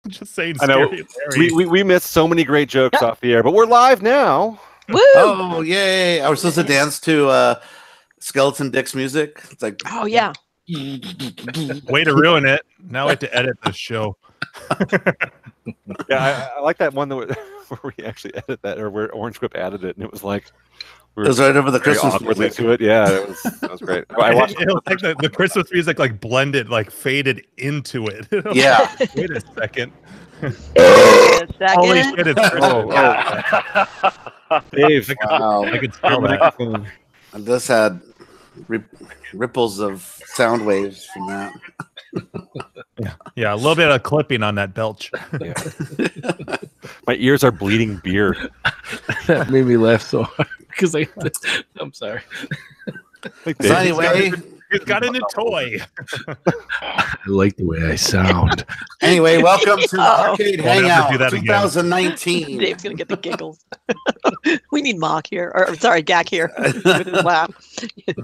Just saying. I know we missed so many great jokes off the air, but we're live now. Woo! Oh yay! I was supposed to dance to Skeleton Dick's music. It's like, oh yeah. Way to ruin it. Now I have to edit this show. Yeah, I like that one where we actually edited that, or where Orange Whip added it, and it was like it was right over the Christmas awkwardly to it. Yeah, that was great. I watched it was like the Christmas music like blended, like faded into it. Yeah. Wait a second. Holy shit! It's Christmas. Dave. Wow. I could smell that. I just had ripples of sound waves from that. Yeah, a little bit of clipping on that belch. Yeah. My ears are bleeding beer. That made me laugh so hard because I'm sorry. So anyway, he's got a new toy. I like the way I sound. Anyway, welcome to the Arcade We'll never Hangout do that again. 2019. Dave's gonna get the giggles. We need Mock here, or sorry, Gak here with his laugh.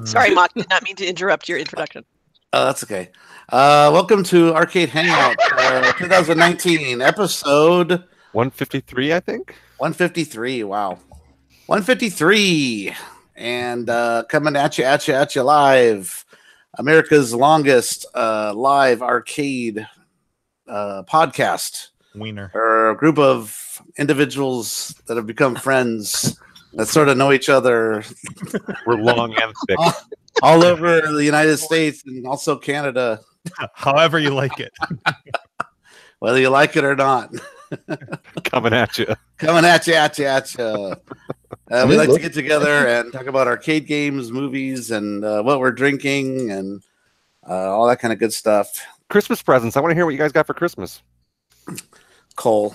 Sorry, Mock, did not mean to interrupt your introduction. Oh, that's okay. Welcome to Arcade Hangout 2019 episode 153, I think. 153. Wow, 153, and coming at you live, America's longest live arcade podcast. Wiener. Or a group of individuals that have become friends that sort of know each other. We're long and thick. All over the United States and also Canada. However you like it. Whether you like it or not. Coming at you. Coming at you. We like to get together and talk about arcade games, movies, and what we're drinking and all that kind of good stuff. Christmas presents. I want to hear what you guys got for Christmas. Coal.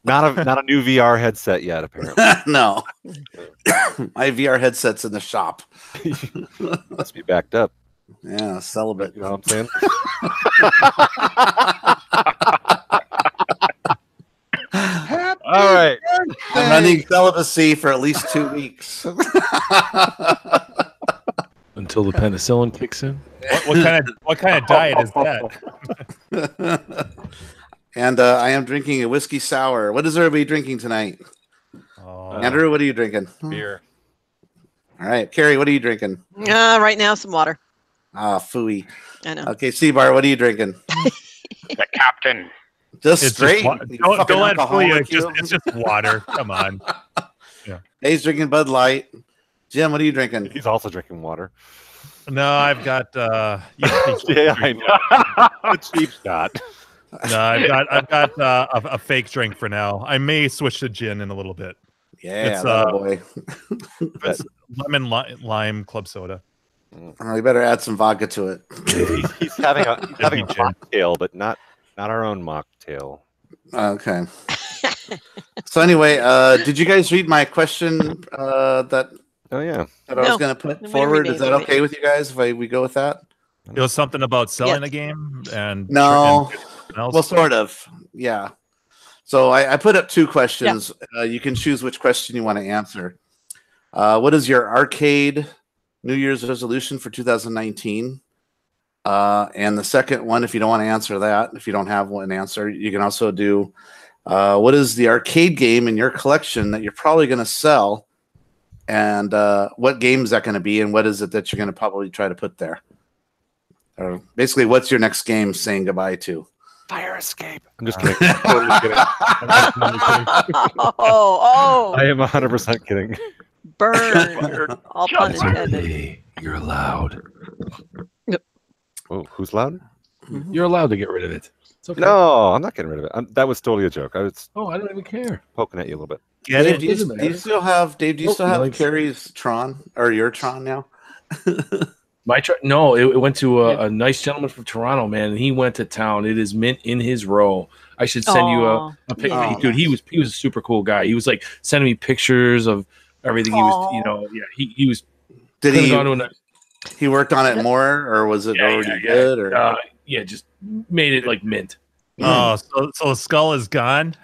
Not a new VR headset yet, apparently. No. My VR headset's in the shop. Must be backed up. Yeah, celibate. You know what I'm saying? All right. I'm running celibacy for at least 2 weeks. Until the penicillin kicks in. What kind of diet is that? And I am drinking a whiskey sour. What is everybody drinking tonight? Andrew, what are you drinking? Beer. All right. Carrie, what are you drinking? Right now, some water. Ah, phooey. I know. Okay, Seabar, what are you drinking? The captain. Just It's straight. just don't let fool you. It's just water. Come on. Yeah. Dave's drinking Bud Light. Jim, what are you drinking? He's also drinking water. No, I've got Yeah, I know. The cheap shot. No, I've got a fake drink for now. I may switch to gin in a little bit. Yeah, It's, boy. It's lemon lime club soda. Oh, you better add some vodka to it. He's having a mocktail, but not our own mocktail. Okay. So anyway, did you guys read my question that Oh yeah. I was going to put forward? Is that okay with you guys if we go with that? It was something about selling a game and no. else. Well, sort of. Yeah. So I put up 2 questions. Yeah. You can choose which question you want to answer. What is your arcade New Year's resolution for 2019? And the second one, if you don't want to answer that, if you don't have one answer, you can also do what is the arcade game in your collection that you're probably going to sell? And what game is that going to be? And what is it that you're going to probably try to put there? Basically, what's your next game saying goodbye to? Fire Escape. I'm just kidding. Totally kidding. Oh. I am 100% kidding. Burn. All pun intended. Hey, you're allowed. Oh, who's loud? You're allowed to get rid of it. It's okay. No, I'm not getting rid of it. That was totally a joke. I was I don't even care. poking at you a little bit. Dave, do you still have like Carrie's Tron or your Tron now? No, it went to a nice gentleman from Toronto, man, and he went to town. It is mint in his row. I should send you a picture. Oh, Dude, he was a super cool guy. He was like sending me pictures of everything. He was, he was. Did he worked on it more, or was it already good? Or just made it like mint. Oh, so the skull is gone.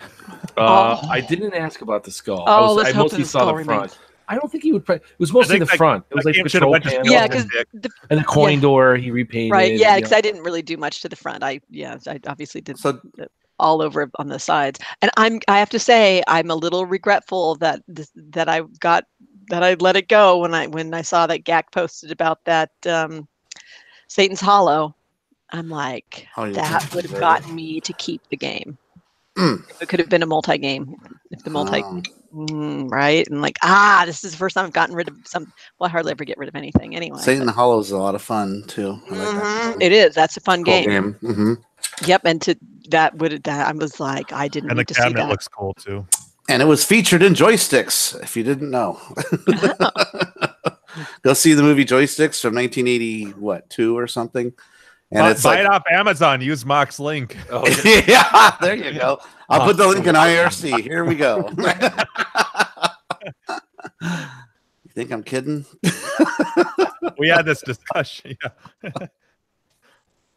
I didn't ask about the skull. Oh, I mostly saw the front. I don't think he would. It was mostly the front. It was like the control panel. Yeah, because and the coin door he repainted. Right. Yeah, because I didn't really do much to the front. I obviously did all over on the sides. And I have to say I'm a little regretful that I let it go when I saw that Gak posted about that Satan's Hollow. I'm like, that would have gotten me to keep the game. It could have been a multi-game if the right, and like this is the first time I've gotten rid of some. Well, I hardly ever get rid of anything anyway. Satan Hollow is a lot of fun too. I like that. It is. That's a fun Cool game. Mm-hmm. Yep, and I was like, I didn't. And the need to see cabinet that. looks cool too. And it was featured in Joysticks. If you didn't know, go see the movie Joysticks from 1982 or something. And it's buy it off Amazon. Use Mock's link. Oh, yeah, there you go. I'll put the link in IRC. Here we go. You think I'm kidding? We had this discussion. Yeah.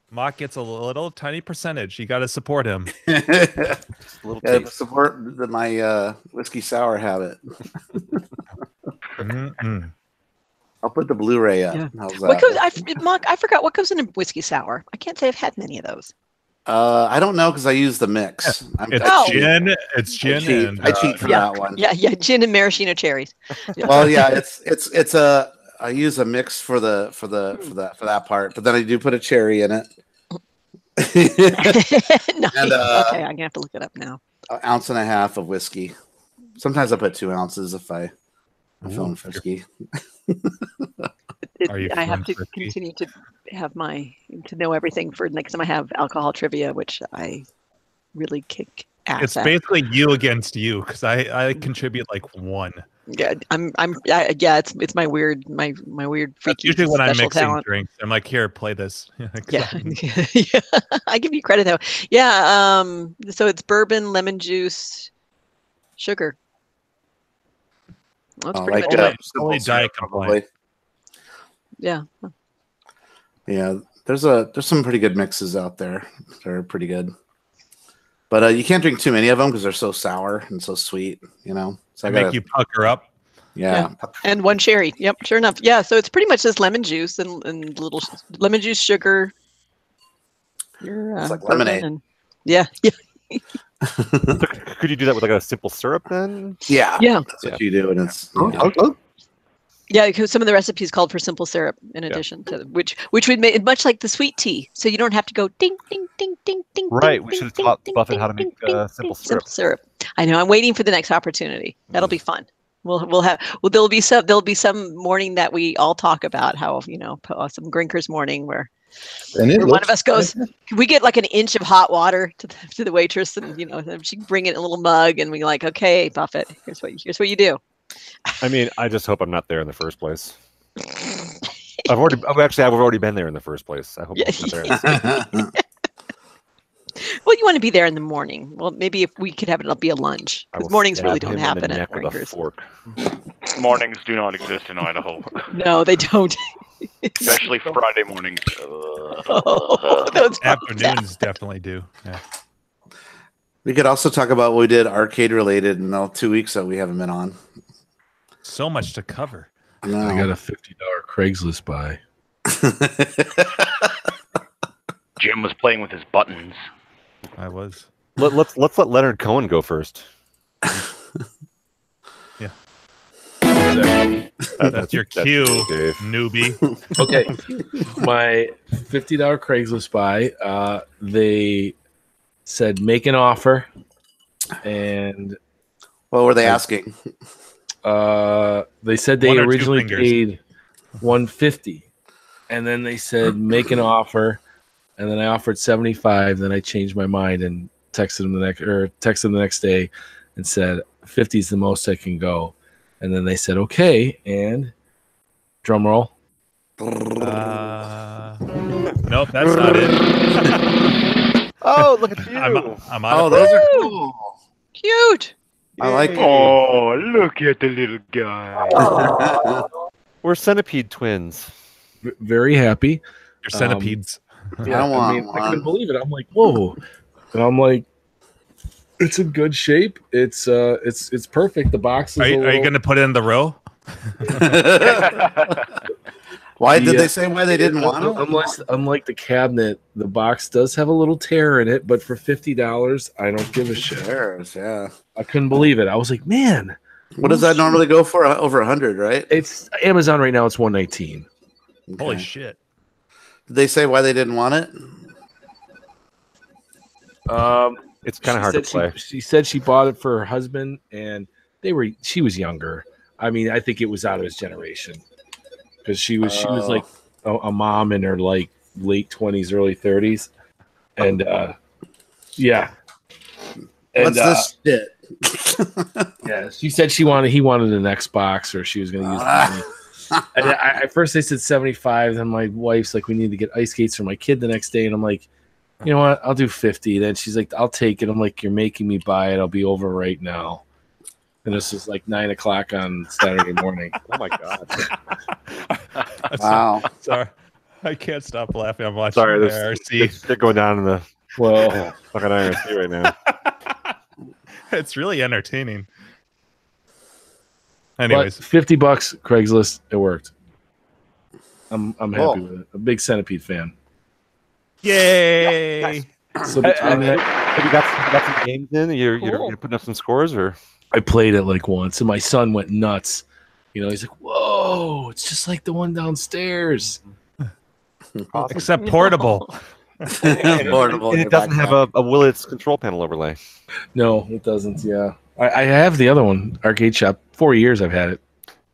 Mock gets a little tiny percentage. You got to support him. Support my whiskey sour habit. I'll put the Blu-ray up. Yeah. How's that? Mock, I forgot what goes in a whiskey sour. I can't say I've had many of those. I don't know because I use the mix. It's gin. I cheat for that one. Yeah, gin and maraschino cherries. Well, yeah, it's I use a mix for that part, but then I do put a cherry in it. Nice. And, okay, I'm gonna have to look it up now. 1.5 ounces of whiskey. Sometimes I put 2 ounces if I'm feeling frisky. I have to continue to have to know everything for next time I have alcohol trivia, which I really kick ass It's at. basically you against you because I contribute like 1. Yeah, it's my weird freaky. That's usually when I'm mixing talent. drinks. I'm like, here, play this. Yeah. I give you credit though. Yeah, so it's bourbon, lemon juice, sugar. That's pretty much it. Only diet complaint. Yeah. Yeah, there's some pretty good mixes out there. They're pretty good. But you can't drink too many of them because they're so sour and so sweet, So I make you pucker up. Yeah. And 1 cherry. Yep, sure enough. Yeah, so it's pretty much just lemon juice and little lemon juice, sugar. It's like lemonade. Yeah. Could you do that with like a simple syrup then? Yeah. Yeah. That's what you do, and it's Yeah, because some of the recipes called for simple syrup in addition to which would make it much like the sweet tea, so you don't have to go ding ding ding ding ding. Right, ding, we should have ding, taught ding, Buffett ding, how to make ding, simple ding, syrup. Simple syrup. I know. I'm waiting for the next opportunity. That'll be fun. There'll be some morning that we all talk about how some Grinkers morning where one of us goes. We get like an inch of hot water to the waitress, and she can bring it in a little mug, and we like, okay, Buffett, here's what you do. I mean, I just hope I'm not there in the first place. I've already been there in the first place. I hope I'm not there. Well, you want to be there in the morning. Well, maybe if we could have it be a lunch, because mornings really don't happen at Grinkers. Mornings do not exist in Idaho. No, they don't. Especially Friday mornings. Those afternoons definitely do. Yeah. We could also talk about what we did arcade related in the 2 weeks that we haven't been on. So much to cover. I got a $50 Craigslist buy. Jim was playing with his buttons. I was. Let's let Leonard Cohen go first. Yeah. That's your cue, Dave. newbie. Okay. My $50 Craigslist buy, they said make an offer, and what were they asking? They said they originally paid $150, and then they said make an offer, and then I offered $75. Then I changed my mind and texted them the next day and said 50 is the most I can go. And then they said okay, and drum roll. Nope, that's not it. Oh, look at you! I'm out. Those are cool. cute. I like it. Oh, look at the little guy. We're centipede twins. Very happy. Your centipedes. Yeah, I want I one. couldn't believe it. I'm like, whoa, and I'm like, it's in good shape. It's perfect. The box is. Are you going to put it in the row? Why did they say why they didn't want it? Unlike the cabinet, the box does have a little tear in it, but for $50, I don't give a shit. Tears, yeah. I couldn't believe it. I was like, man. What does that normally go for? Over 100, right? It's Amazon right now. It's $119. Okay. Holy shit! Did they say why they didn't want it? It's kind of hard to play. She said she bought it for her husband, and she was younger. I mean, I think it was out of his generation because she was like a mom in her like late 20s, early 30s, and yeah. And, what's this shit? Yeah, she said he wanted an Xbox, or she was going to use the money. And at first they said 75. Then my wife's like, we need to get ice skates for my kid the next day, and I'm like, you know what? I'll do 50. Then she's like, I'll take it. I'm like, you're making me buy it. I'll be over right now. And this is like 9 o'clock on Saturday morning. Oh my god! Wow. Sorry, I can't stop laughing. I'm watching Sorry, the IRC. they're going down in the fucking IRC right now. It's really entertaining. Anyways, but $50, Craigslist. It worked. I'm happy with it. A big Centipede fan. yay! Nice. So have you got some games in? You're putting up some scores, or I played it like once, and my son went nuts. You know, he's like, "Whoa, it's just like the one downstairs." awesome. Except portable. Portable. And it doesn't have a Willits control panel overlay. No, it doesn't. Yeah, I have the other one, Arcade Shop. 4 years I've had it.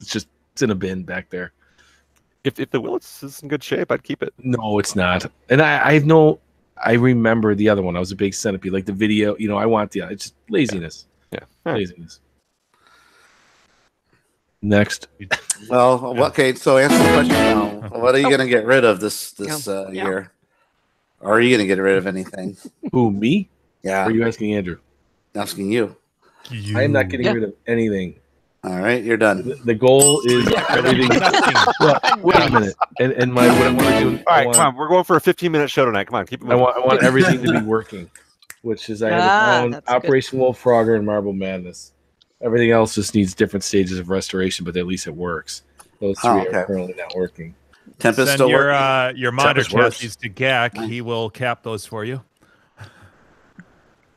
It's in a bin back there. If the Willits is in good shape, I'd keep it. No, it's not. And I remember the other one. I was a big Centipede, like the video. You know, I want it's just laziness. Yeah. Laziness. Next. Well, okay. So answer the question now. What are you going to get rid of this year? Or are you going to get rid of anything? Who, me? Yeah. Or are you asking Andrew? Asking you. I am not getting rid of anything. All right, you're done. The goal is everything. Well, wait a minute. And what I want to do. All right, come on. We're going for a 15-minute show tonight. Come on, keep it moving. I want everything to be working, which is I have Operation Wolf Frogger and Marble Madness. Everything else just needs different stages of restoration, but at least it works. Those three are currently not working. Tempest Send still your monitor chassis to GAC. He will cap those for you.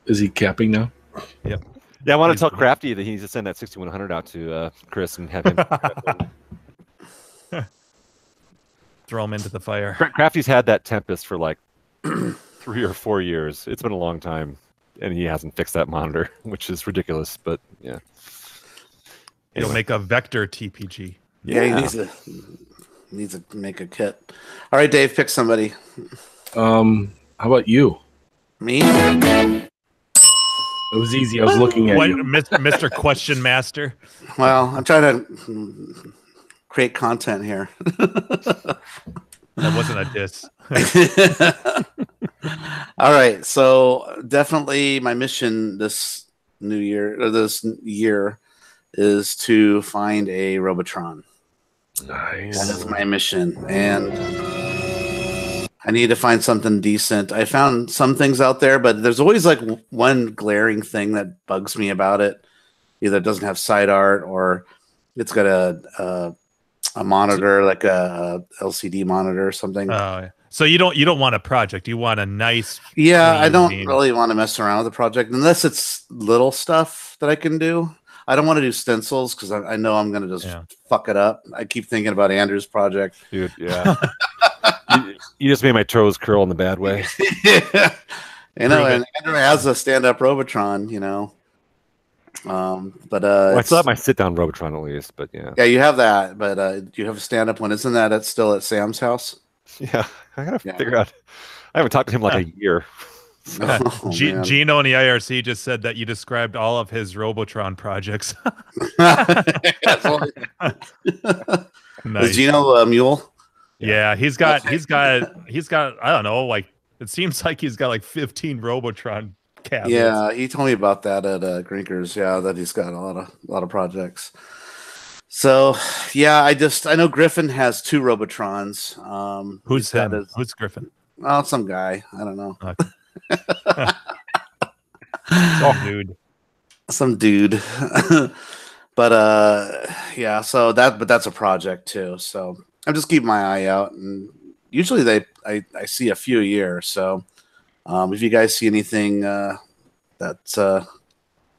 Is he capping now? Yep. Yeah, I want to tell Crafty that he needs to send that 6100 out to Chris and have him throw him into the fire. Crafty's had that Tempest for like 3 or 4 years. It's been a long time, and he hasn't fixed that monitor, which is ridiculous. But yeah, He'll make a vector TPG. Yeah, he needs to make a kit. All right, Dave, pick somebody. How about you? Me? It was easy. I was looking at you. Mr. Question Master. Well, I'm trying to create content here. That wasn't a diss. All right, so definitely my mission this year is to find a Robotron. Nice. That is my mission, and I need to find something decent. I found some things out there, but there's always like one glaring thing that bugs me about it. Either it doesn't have side art, or it's got a monitor, like a LCD monitor or something. Oh, yeah. So you don't want a project. You want a nice. Yeah, I don't really want to mess around with the project unless it's little stuff that I can do. I don't want to do stencils because I know I'm going to just fuck it up. I keep thinking about Andrew's project. Dude, yeah. you just made my toes curl in the bad way. Yeah. You know, and Andrew has a stand-up Robotron, you know. But I still have my sit-down Robotron at least, but yeah. Yeah, you have that, but you have a stand-up one. Isn't that it's still at Sam's house? Yeah, I gotta figure out. I haven't talked to him like a year. Oh, Gino in the IRC just said that you described all of his Robotron projects. Nice. Is Gino a mule? Yeah, he's got I don't know, like it seems like he's got like 15 Robotron cabinets. Yeah, he told me about that at Grinkers. Yeah, that he's got a lot of projects. So yeah, I know Griffin has 2 Robotrons. Who's him? Who's Griffin? Oh, some guy. I don't know. Okay. Dude. Some dude. But yeah, so that's a project too. So I'm just keeping my eye out, and usually I see a few a year. So if you guys see anything that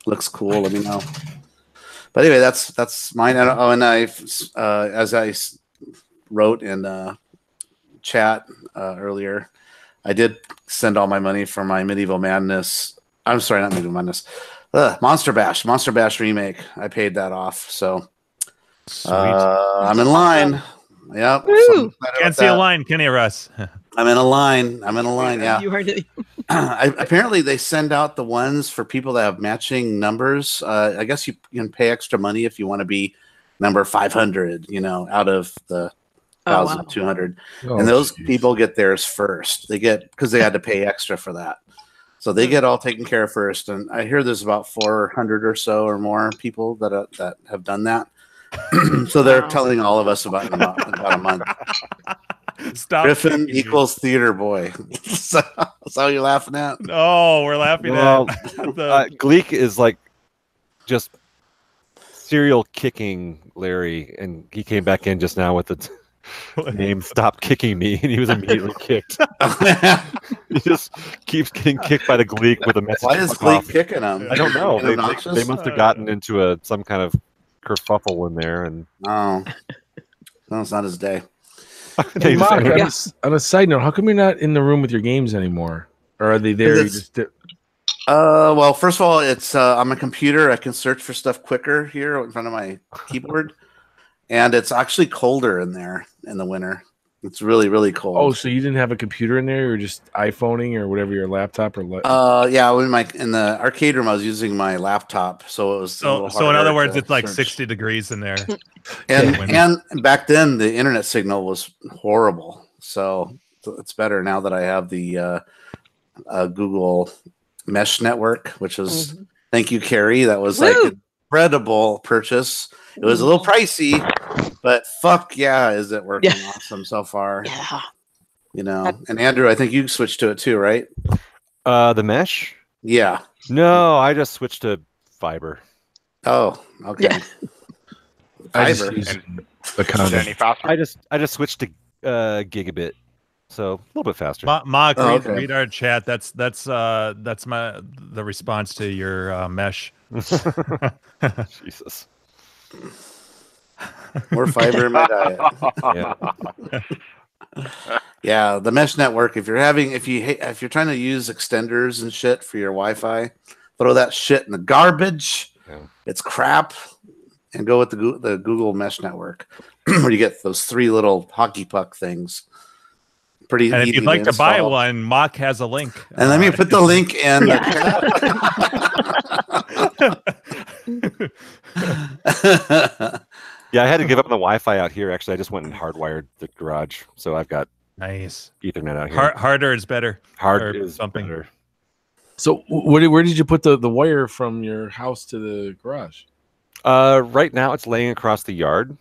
looks cool, let me know. But anyway, that's mine. And I as I wrote in chat earlier, I did send all my money for my Medieval Madness. I'm sorry, not Medieval Madness. Monster Bash remake. I paid that off, so I'm in line. Yep. Woo! Can't see a line, can you, Russ? I'm in a line. Yeah. You heard it. Apparently, they send out the ones for people that have matching numbers. I guess you can pay extra money if you want to be number 500. Out of the 1,200, and those people get theirs first. They get because they had to pay extra for that. So they get all taken care of first, and I hear there's about 400 or so or more people that have done that. So they're telling all of us about a month. Stop. Griffin equals theater boy. So, that's all you're laughing at. Oh, we're laughing at. Gleek is like just serial kicking Larry, and he came back in just now with the name "Stop Kicking Me," and he was immediately kicked. He just keeps getting kicked by the Gleek with a message. Why is Gleek kicking him? I don't know. They must have gotten into some kind of kerfuffle in there, and no, it's not his day. Hey, Mark, on a side note, how come you're not in the room with your games anymore? Or are they there? Well, first of all, it's on a computer. I can search for stuff quicker here in front of my keyboard, and it's actually colder in there in the winter. It's really, really cold. Oh, so you didn't have a computer in there? You were just iPhoning or whatever, your laptop or yeah, in the arcade room, I was using my laptop, so it was so in other words, it's like 60 degrees in there. and back then, the internet signal was horrible. So it's better now that I have the Google Mesh network, which is thank you, Carrie. That was like an incredible purchase. It was a little pricey, but fuck yeah, is it working awesome so far? Yeah. And Andrew, I think you switched to it too, right? The Mesh? Yeah. No, I just switched to fiber. Oh, okay. Yeah. Fiber. I just switched to gigabit, so a little bit faster. Mark, read our chat. That's the response to your Mesh. Jesus. More fiber in my diet. Yeah, the Mesh network. If you're trying to use extenders and shit for your Wi-Fi, throw that shit in the garbage. Yeah. It's crap, and go with the Google Mesh network, where you get those 3 little hockey puck things. Pretty. And if you'd like to buy one, Mock has a link. And let me put the link in. Yeah, I had to give up on the Wi-Fi out here. Actually, I just went and hardwired the garage, so I've got nice Ethernet out here. Harder is better. Hard is something better. So where did you put the wire from your house to the garage? Right now, it's laying across the yard.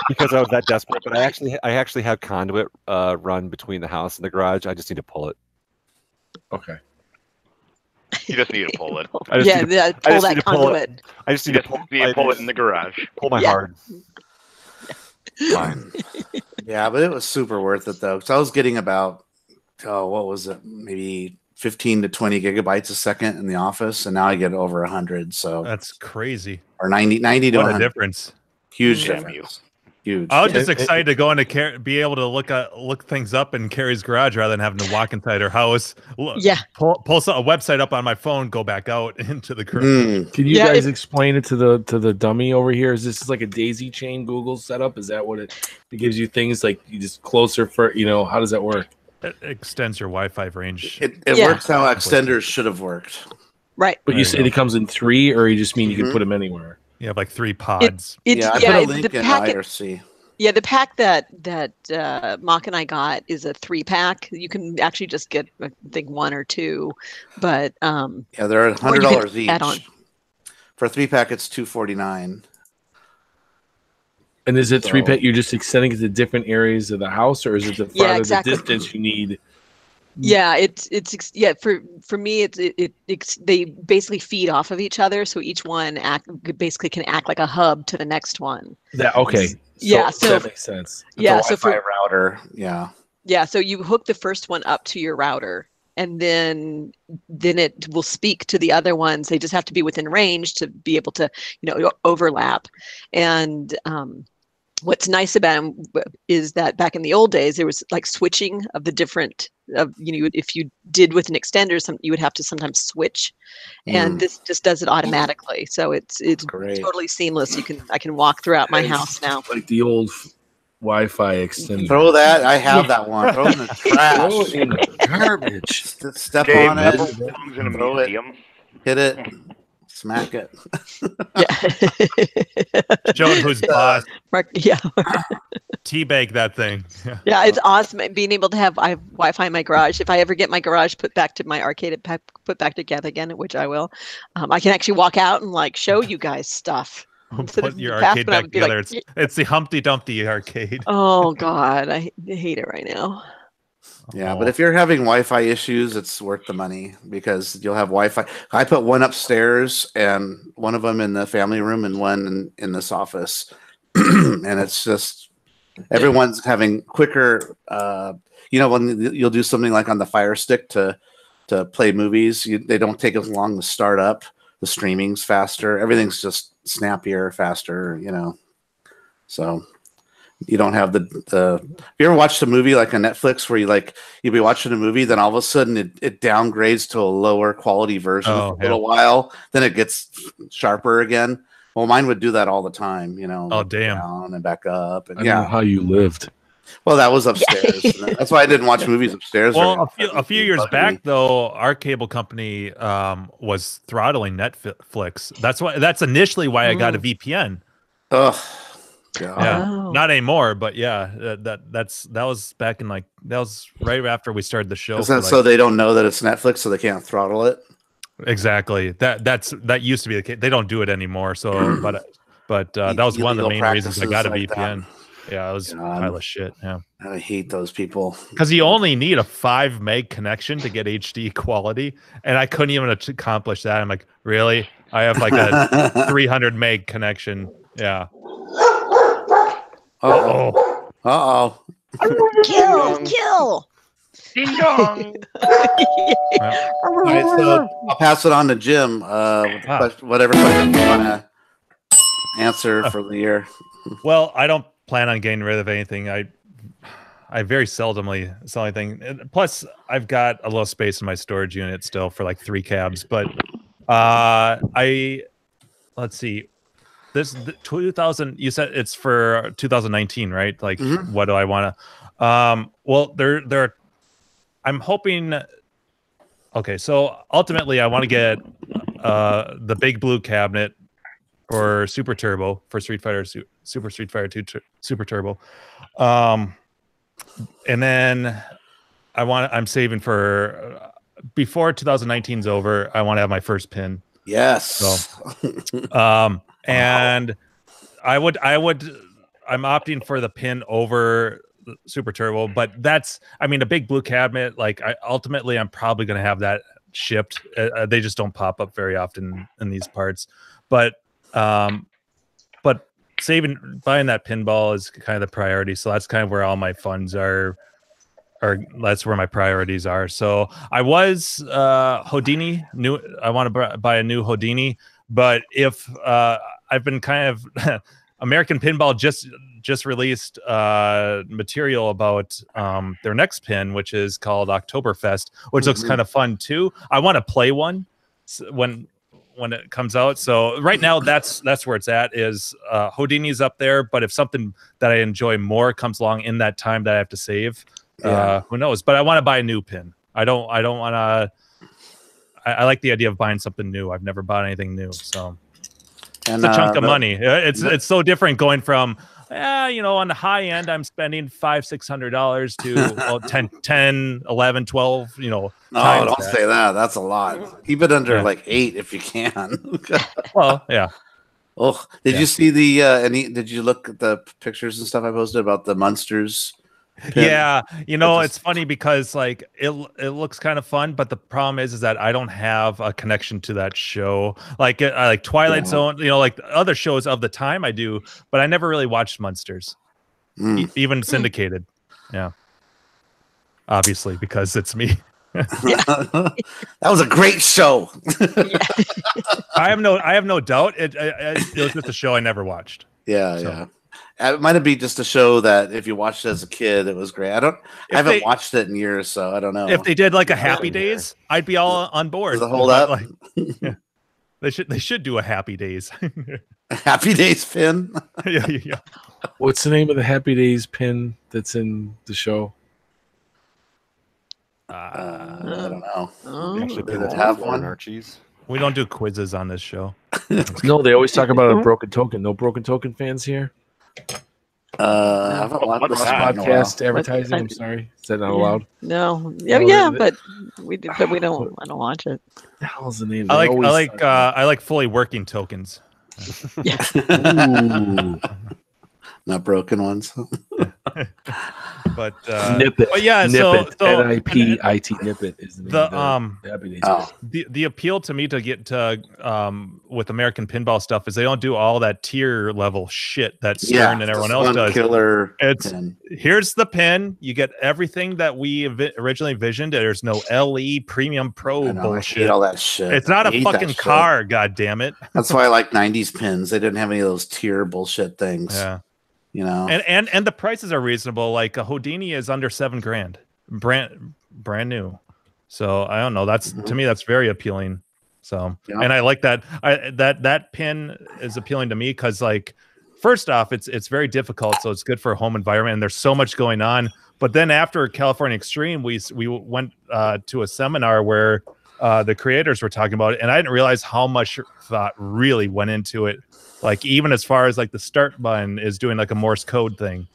because I was that desperate, but I actually have conduit run between the house and the garage. I just need to pull it. Okay. You just need to pull it. Pull that conduit. I just need to pull it in the garage. Pull my hard. Fine. Yeah, but it was super worth it though, because I was getting about what was it, maybe 15 to 20 gigabytes a second in the office, and now I get over 100. So that's crazy. Or 90 to 100. What a difference! Huge difference. Huge. I was just excited to go into be able to look things up in Carrie's garage rather than having to walk inside her house. Pull a website up on my phone, go back out into the garage. Can you guys explain it to the dummy over here? Is this like a daisy chain Google setup? Is that what it gives you things like you just closer for how does that work? It extends your Wi-Fi range. It works how extenders should have worked. Right. But you said it comes in 3, or you just mean you can put them anywhere? You have like 3 pods. I put a link in IRC. Yeah, the pack that Mock and I got is a 3-pack. You can actually just get, I think, 1 or 2, but yeah, they're $100 each. Add on. For a 3-pack, it's $249. And is it 3-pack? You're just extending it to different areas of the house, or is it the farther the distance you need? Yeah, for me it's they basically feed off of each other, so each one basically can act like a hub to the next one. So that makes sense. It's a Wi-Fi router. Yeah, so you hook the first one up to your router, and then it will speak to the other ones. They just have to be within range to be able to, overlap. And what's nice about them is that back in the old days, there was like switching of the different, if you did with an extender, you would have to sometimes switch, and this just does it automatically. So it's great. Totally seamless. I can walk throughout my house now. Like the old Wi-Fi extender. Throw that. I have that one. Throw it in the trash. Throw it in the garbage. Step on it. Throw it. Hit it. Smack it. Joan, who's boss. Yeah. Teabag that thing. Yeah, it's awesome being able to I have Wi-Fi in my garage. If I ever get my garage put back to my arcade, put back together again, which I will, I can actually walk out and like show you guys stuff. Put your arcade back together. Like, it's the Humpty Dumpty arcade. Oh God, I hate it right now. Yeah, but if you're having Wi-Fi issues, it's worth the money because you'll have Wi-Fi. I put one upstairs and one of them in the family room and one in this office, and it's just everyone's having quicker. When you'll do something like on the Fire Stick to play movies, they don't take as long to start up. The streaming's faster. Everything's just snappier, faster. So. You don't have the. Have you ever watched a movie like on Netflix where you'll be watching a movie, then all of a sudden it downgrades to a lower quality version for a little while, then it gets sharper again. Well, mine would do that all the time, Oh damn! Down and back up, and I know how you lived. Well, that was upstairs. That's why I didn't watch movies upstairs. Well, a few years back, though, our cable company was throttling Netflix. That's initially why I got a VPN. Ugh. Yeah, not anymore, but yeah, that was back in that was right after we started the show. So they don't know that it's Netflix, so they can't throttle it. Exactly. That used to be the case. They don't do it anymore. So, but that was one of the main reasons I got a VPN. That. Yeah, it was a pile of shit. Yeah, I hate those people because you only need a 5 meg connection to get HD quality, and I couldn't even accomplish that. I'm like, really? I have like a 300 meg connection. Yeah. Uh-oh. Kill. Ding dong. All right, so I'll pass it on to Jim. Whatever question you want to answer for the year. Well, I don't plan on getting rid of anything. I very seldomly sell anything. Plus, I've got a little space in my storage unit still for like 3 cabs. But let's see. This 2000, you said it's for 2019, right? Like, what do I want to? Well, I'm hoping. Okay, so ultimately, I want to get the big blue cabinet for Super Turbo for Super Street Fighter 2 Super Turbo, and then I'm saving for before 2019's over. I want to have my first pin. Yes. So, and I'm opting for the pin over Super Turbo, but a big blue cabinet. Like, ultimately, I'm probably going to have that shipped. They just don't pop up very often in these parts. But buying that pinball is kind of the priority. So that's kind of where all my funds are. Or that's where my priorities are. So I was Houdini. I want to buy a new Houdini. But if I've been kind of American Pinball just released material about their next pin, which is called Oktoberfest, which looks kind of fun too. I want to play one when it comes out. So right now that's where it's at. Is Houdini's up there, but if something that I enjoy more comes along in that time that I have to save, who knows? But I want to buy a new pin. I don't want to. I like the idea of buying something new. I've never bought anything new, so it's a chunk of money. It's so different going from on the high end I'm spending $500-600 to 10 11 12 No, don't say that. That's a lot. Keep it under like 8 if you can. Well, yeah. Oh, did you see the did you look at the pictures and stuff I posted about the Munsters Yeah, you know, it's funny because like it looks kind of fun, but the problem is that I don't have a connection to that show. Like like Twilight Zone, you know, like other shows of the time I do, but I never really watched Munsters, even syndicated. Yeah, obviously because it's me. That was a great show. I have no doubt it was just a show I never watched. Yeah. It might have been just a show that if you watched it as a kid, it was great. I haven't watched it in years, so I don't know. If they did like a Happy Days, I'd be all on board. Does it hold up? Like, yeah. They should do a Happy Days. Happy Days pin. Yeah. What's the name of the Happy Days pin that's in the show? I don't know. Actually, Did it have one? Archie's. We don't do quizzes on this show. No, they always talk about a broken token. No broken token fans here. I haven't watched this podcast advertising. I'm sorry, is that not allowed? No, but we do, but we don't. I don't watch it. What the hell is the name? I like fully working tokens. Yeah. Not broken ones. But Nip it. But yeah, Nip it. so NIPIT. Nip it is the name. The appeal to me to get to with American Pinball stuff is they don't do all that tier level shit that Stern and everyone else does. Here's the pin. You get everything that we originally envisioned. There's no LE Premium Pro bullshit. I hate all that shit. It's not a fucking car, god damn it. That's why I like 90s pins. They didn't have any of those tier bullshit things. Yeah. You know, and the prices are reasonable. Like a Houdini is under $7,000, brand new. So I don't know. That's to me, that's very appealing. So and I like that. That pin is appealing to me because, like, first off, it's very difficult, so it's good for a home environment. And there's so much going on. But then after California Extreme, we went to a seminar where the creators were talking about it, and I didn't realize how much thought really went into it. Like even as far as like the start button is doing like a Morse code thing.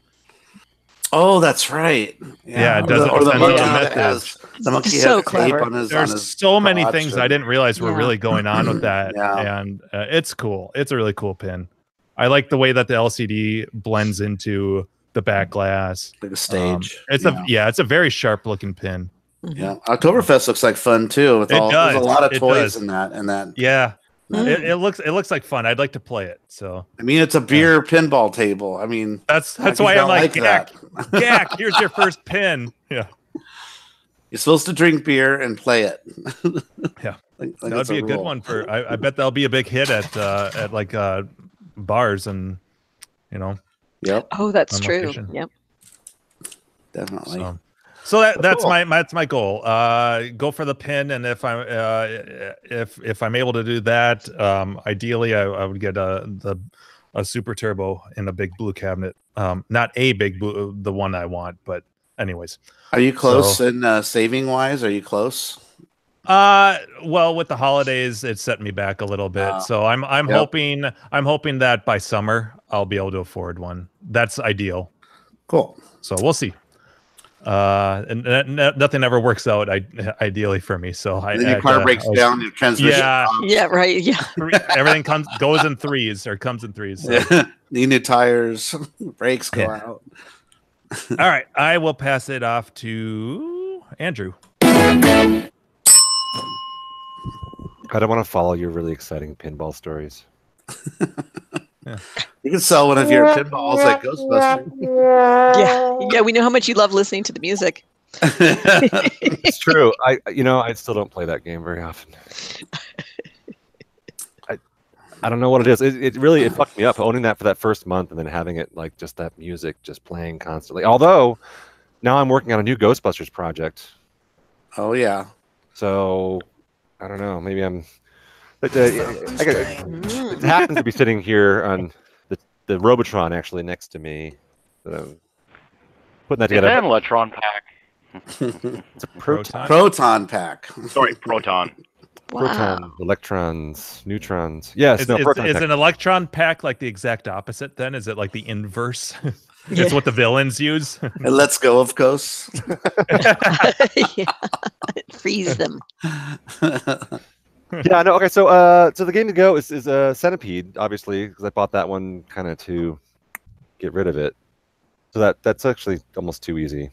Oh, that's right. Yeah, it does. The monkey has so clever. on his, There's so many things I didn't realize were really going on with that. And it's cool. It's a really cool pin. I like the way that the LCD blends into the back glass. Like a stage. It's a very sharp looking pin. Yeah, Oktoberfest looks like fun too. There's a lot of toys in that. Yeah. It looks like fun. I'd like to play it. So I mean, it's a beer pinball table. I mean, that's why I'm like Gak, here's your first pin. Yeah, you're supposed to drink beer and play it. Yeah, that would be a good one for. I bet that'll be a big hit at like bars and Yep. Oh, that's true. Yep. Definitely. So that's my goal. Go for the pin, and if I'm able to do that, ideally I would get a super turbo in a big blue cabinet. Not a big blue, the one I want, but anyways. Are you close in saving wise? Are you close? Well, with the holidays, it set me back a little bit. So I'm hoping that by summer I'll be able to afford one. That's ideal. Cool. So we'll see. And nothing ever works out ideally for me. So your car breaks down, your transmission. Yeah, right. Yeah, everything goes in threes. So. Need new tires, brakes go out. All right, I will pass it off to Andrew. I don't want to follow your really exciting pinball stories. You can sell one of your pinballs at Ghostbusters. Yeah, we know how much you love listening to the music. It's true. I still don't play that game very often. I don't know what it is. It really fucked me up owning that for that first month and then having it like just that music just playing constantly. Although now I'm working on a new Ghostbusters project. Oh yeah. So I don't know. Maybe I'm. But it happens to be sitting here on the Robotron actually next to me. Putting that together. It's an electron pack. It's a proton pack. Sorry, proton. Wow. Proton, electrons, neutrons. Yes, is an electron pack like the exact opposite? Then is it like the inverse? It's what the villains use. And let's go, of course. Freeze them. Yeah, no, okay, so the game to go is Centipede, obviously, because I bought that one kind of to get rid of it. So that's actually almost too easy.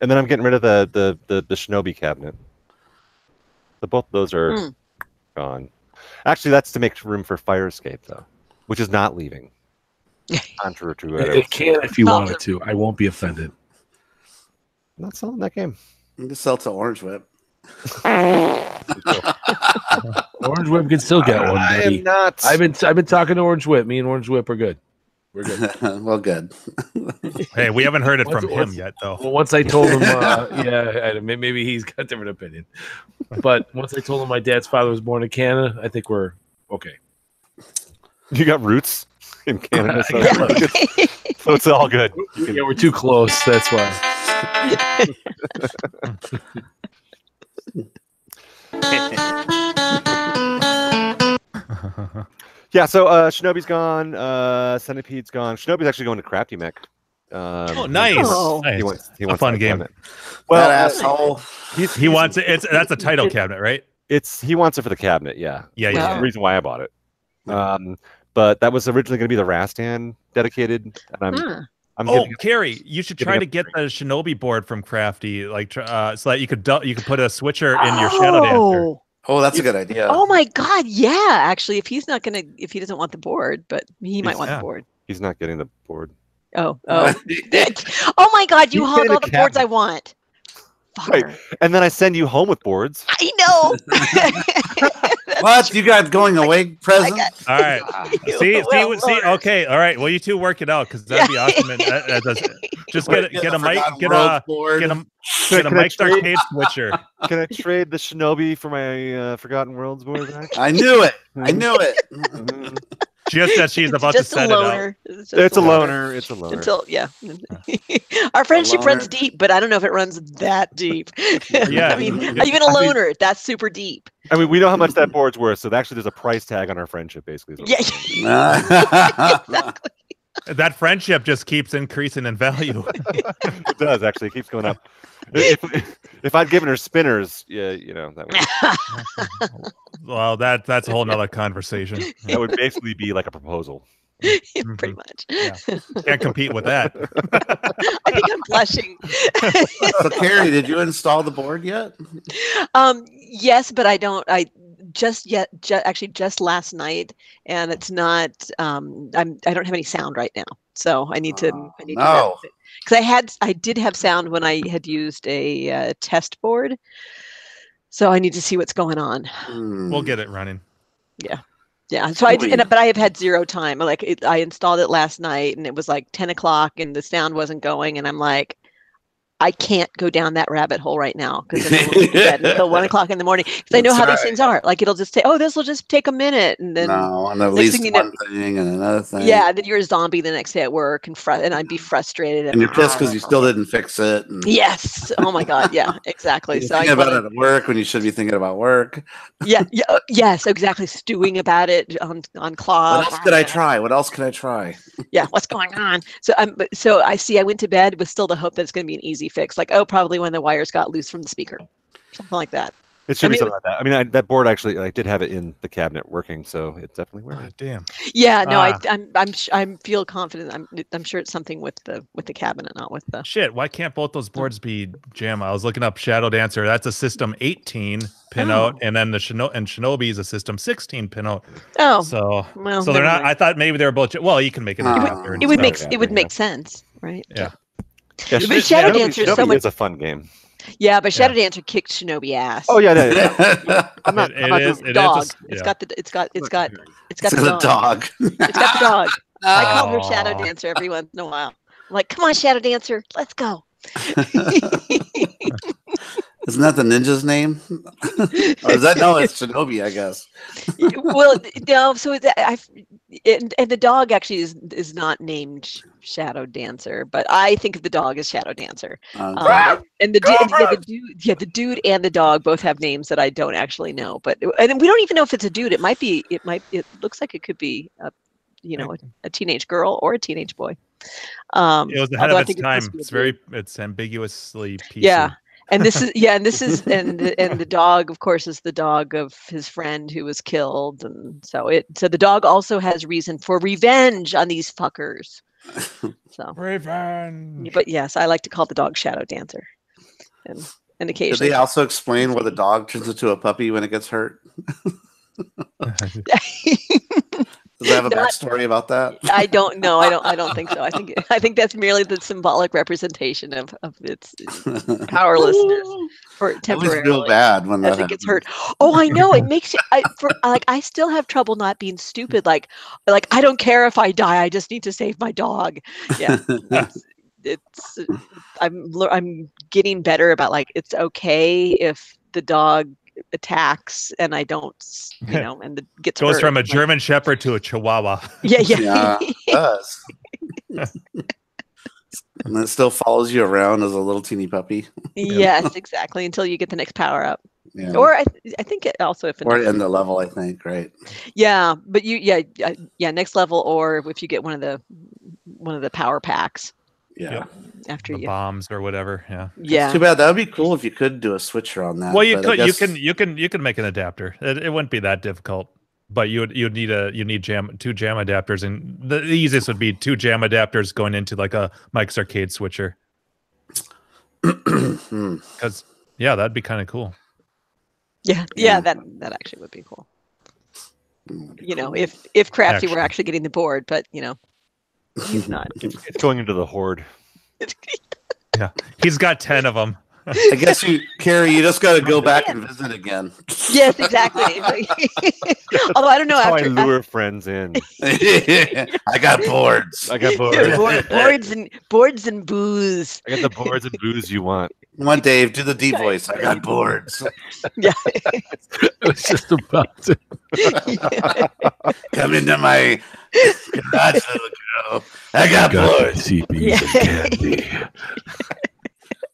And then I'm getting rid of the Shinobi cabinet. So both of those are gone. Actually, that's to make room for Fire Escape, though, which is not leaving. Contrary to it can if you wanted to. I won't be offended. I'm not selling that game. You can sell to Orange Whip. Orange Whip can still get one, buddy. I am not. I've been talking to Orange Whip. Me and Orange Whip are good. We're good. Well, good. Hey, we haven't heard it from him yet, though. Well, once I told him, maybe he's got a different opinion. But once I told him my dad's father was born in Canada, I think we're okay. You got roots in Canada, so, so it's all good. Yeah, we're too close. That's why. Yeah, so Shinobi's gone. Centipede's gone. Shinobi's actually going to Crafty Mech. Oh, nice! He wants a fun game. Cabinet. Well, that asshole. He wants it. That's a title cabinet, right? He wants it for the cabinet. Yeah. Yeah. The reason why I bought it. But that was originally going to be the Rastan dedicated, and I'm Carrie, you should try to get the Shinobi board from Crafty, like so that you could put a switcher in your Shadow Dancer. Oh, that's a good idea. Oh my God, yeah. Actually, if he doesn't want the board, but he might want the board. He's not getting the board. Oh my God, you hog all the boards I want. Right. And then I send you home with boards. I know. What you got going away present? All right. See. Okay. All right. Well, you two work it out because that'd be awesome. And just get a mic, get a Mike's Arcade switcher. Can I trade the Shinobi for my Forgotten Worlds board back? I knew it. Just as she's about to set it up. It's a loner. It's a loner. Until our friendship runs deep, but I don't know if it runs that deep. Yeah, I mean, even a loner, that's super deep. I mean, we know how much that board's worth, so actually, there's a price tag on our friendship, basically. Yeah, exactly. That friendship just keeps increasing in value. It does actually. It keeps going up. If I'd given her spinners, that would. Well, that's a whole nother conversation. That would basically be like a proposal. Pretty much. Yeah. Can't compete with that. I think I'm blushing. So, Carrie, did you install the board yet? Yes, but I don't. Just last night, and it's not. I don't have any sound right now, so I need to. Because I did have sound when I had used a test board, so I need to see what's going on. We'll get it running. Yeah. So but I have had zero time. I installed it last night, and it was like 10 o'clock, and the sound wasn't going, and I'm like, I can't go down that rabbit hole right now because I won't be to bed until 1 o'clock in the morning. Because I know how these things are. Like it'll just say, "Oh, this will just take a minute," and then and at least one thing and another thing. Yeah, then you're a zombie the next day at work, and I'd be frustrated. And you're pissed because you still didn't fix it. Yes. Oh my God. Yeah. Exactly. So thinking about it at work when you should be thinking about work. Yeah. Yes. Exactly. Stewing about it on clock. What else could I try? Yeah. What's going on? So I went to bed with still the hope that it's going to be an easy fix. Like, probably when the wires got loose from the speaker, something like that. It should be something like that. I mean, that board actually, I did have it in the cabinet working, so it definitely worked. Oh, damn. Yeah. No, I feel confident. I'm sure it's something with the cabinet, not with the shit. Why can't both those boards be JAMA? I was looking up Shadow Dancer. That's a system 18 pinout, and then Shinobi is a system 16 pinout. Oh, so they're not. I thought maybe they were both. Well, you can make it. It would make sense, right? Yeah. Yeah, but Shadow Dancer is so much. It's a fun game. Yeah, but Shadow Dancer kicked Shinobi ass. Oh yeah, I'm not. It's got the dog. It's got the dog. I call her Shadow Dancer every once in a while. I'm like, come on, Shadow Dancer, let's go. Isn't that the ninja's name? Or is that it's Shinobi, I guess. Well, no. So and the dog actually is not named Shadow Dancer, but I think of the dog as Shadow Dancer. And the dude and the dog both have names that I don't actually know. And we don't even know if it's a dude. It looks like it could be a teenage girl or a teenage boy. It was ahead of its time. It's ambiguously PC. Yeah. And the dog, of course, is the dog of his friend who was killed, and so the dog also has reason for revenge on these fuckers. So Raven. but yes, I like to call the dog Shadow Dancer. And Did occasionally they also explain why the dog turns into a puppy when it gets hurt? Does it have a backstory about that? I don't know. I don't think so. I think that's merely the symbolic representation of its powerlessness for temporarily. I always feel bad when as it gets hurt. Oh, I know. It makes you I still have trouble not being stupid. Like I don't care if I die. I just need to save my dog. Yeah. it's I'm getting better about like it's okay if the dog attacks and I don't, and the gets goes hurt. from a German Shepherd to a Chihuahua. Yeah. It does. And it still follows you around as a little teeny puppy. Yes, exactly. Until you get the next power up. Yeah. Or I think it also if or end the level, I think, right? Yeah, but next level, or if you get one of the power packs. Yeah. After the bombs or whatever. Yeah. Yeah. It's too bad. That would be cool if you could do a switcher on that. Well, you can make an adapter. It wouldn't be that difficult. But you'd need two jam adapters, and the easiest would be 2 jam adapters going into like a Mike's Arcade switcher. Because that'd be kind of cool. Yeah, that actually would be cool. If Crafty were actually getting the board, but he's not. It's going into the horde. Yeah, he's got 10 of them. I guess Carrie, you just got to go back and visit again. Yes, exactly. Although I don't know. That's how I lure friends in. I got boards. Boards and booze. I got the boards and booze you want. Come on, Dave, do the D voice. I got boards. Yeah. I was just about to. Come into my garage, little girl. I got boards. CPs and candy.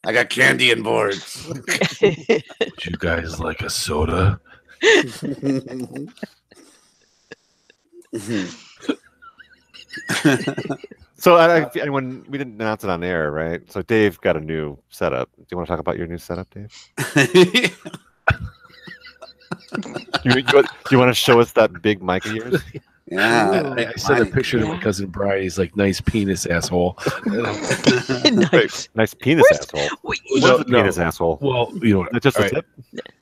I got candy and boards. Would you guys like a soda? So, anyone, we didn't announce it on air, right? So, Dave got a new setup. Do you want to talk about your new setup, Dave? Do you want to show us that big mic of yours? Yeah. I sent a picture to my cousin Brian. He's like, nice penis, asshole. Nice penis, asshole. No, penis, asshole. Well, just a tip.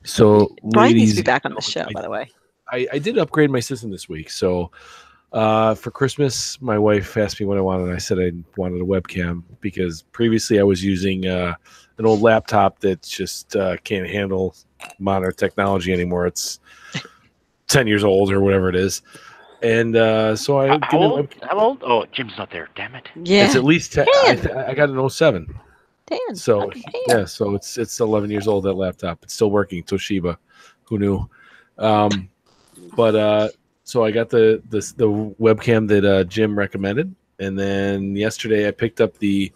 So, Brian needs to be back on the show, by the way. I did upgrade my system this week. So, for Christmas, my wife asked me what I wanted. I said I wanted a webcam because previously I was using an old laptop that just can't handle modern technology anymore. It's 10 years old or whatever it is. And so I How old? Oh, Jim's not there. Damn it. Yeah. It's at least 10. I got an 07. Damn. So so it's 11 years old, that laptop. It's still working. Toshiba. Who knew? So I got the webcam that Jim recommended, and then yesterday I picked up the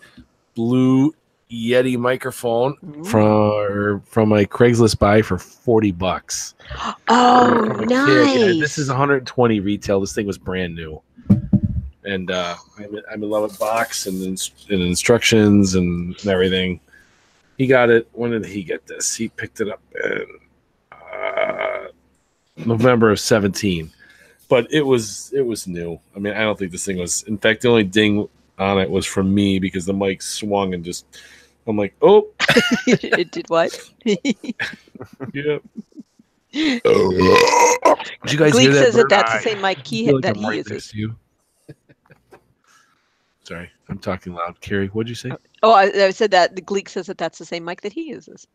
Blue Yeti microphone from my Craigslist buy for $40. Oh, nice! This is 120 retail. This thing was brand new, and I'm in love with box and instructions and everything. He got it. When did he get this? He picked it up in November of 17. But it was new. I mean, I don't think this thing was. In fact, the only ding on it was from me because the mic swung and just. I'm like, oh. It did what? Yeah. Did you guys Gleek hear that? says that that's the same mic that he uses. Sorry, I'm talking loud. Carrie, what'd you say? Oh, I said that the Gleek says that that's the same mic that he uses.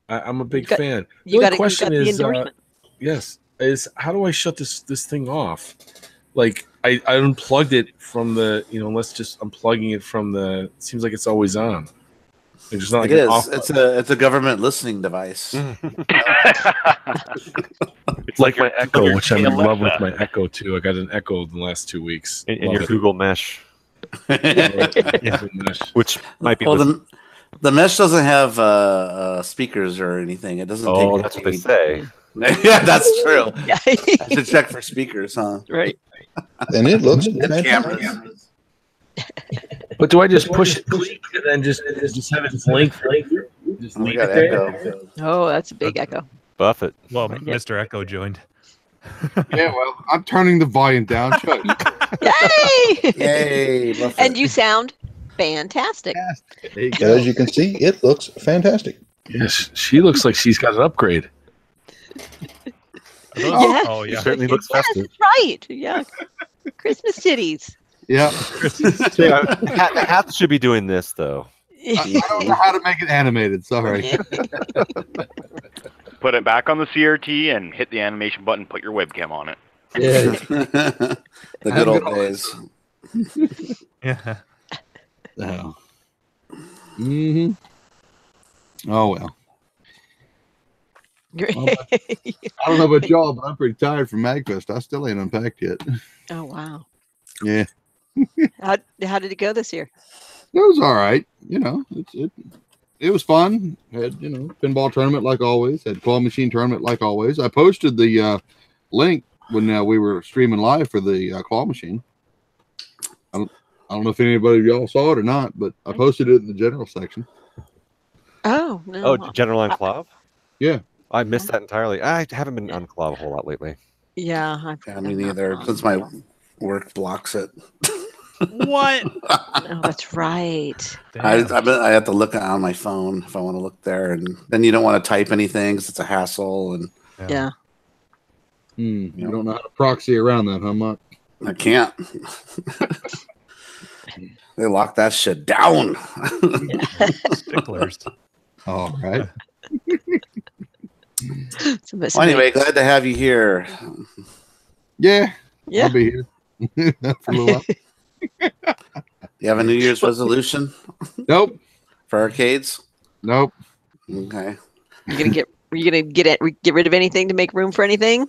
I'm a big fan. You got the question the is, endorsement. Yes, is how do I shut this thing off? Like I unplugged it from the unless just unplugging it from the. It seems like it's always on. It's just not like it is. It's a government listening device. It's like my Echo, which I'm in love with my Echo too. I got an Echo the last 2 weeks. In your Google Mesh. Which might be. Well, the Mesh doesn't have speakers or anything. It doesn't. Oh, that's what they say. Yeah, that's true. Yeah. I should check for speakers, huh? Right. And it looks cameras. But do I just push it and then just have it blink? Just leave it there? Oh, that's a big echo. Buffett. Well, Mr. Echo joined. Yeah, well, I'm turning the volume down. Shut Yay! Yay! Buffett. And you sound fantastic. There you go. As you can see, it looks fantastic. Yes, she looks like she's got an upgrade. Yeah. Oh yeah. Certainly looks Yes, festive. that's right. Yeah. Christmas titties. Yeah. The hats should be doing this though. I don't know how to make it animated. Sorry. Put it back on the CRT and hit the animation button. Put your webcam on it. Yeah. The good old days. Yeah. Oh. Mm-hmm. Oh well. I don't know about y'all, but I'm pretty tired from MagFest. I still ain't unpacked yet. Oh wow. Yeah. How did it go this year? It was all right. You know, it was fun. Had, you know, pinball tournament like always. Had claw machine tournament like always. I posted the link when we were streaming live for the claw machine. I don't know if anybody of y'all saw it or not, but I posted it in the general section. Oh no. Oh, General Enclave? Yeah. I missed that entirely. I haven't been on Enclave a whole lot lately. Yeah. Yeah, me neither. Since my work blocks it. What? Oh, that's right. I have to look on my phone if I want to look there, and then you don't want to type anything because it's a hassle. And Yeah. You don't know how to proxy around that, huh, Mutt? I can't. They lock that shit down. Sticklers. All right. Well, anyway, glad to have you here. Yeah. Yeah. I'll be here for a little while. You have a New Year's resolution? Nope. For arcades? Nope. Okay. Are you gonna get rid of anything to make room for anything?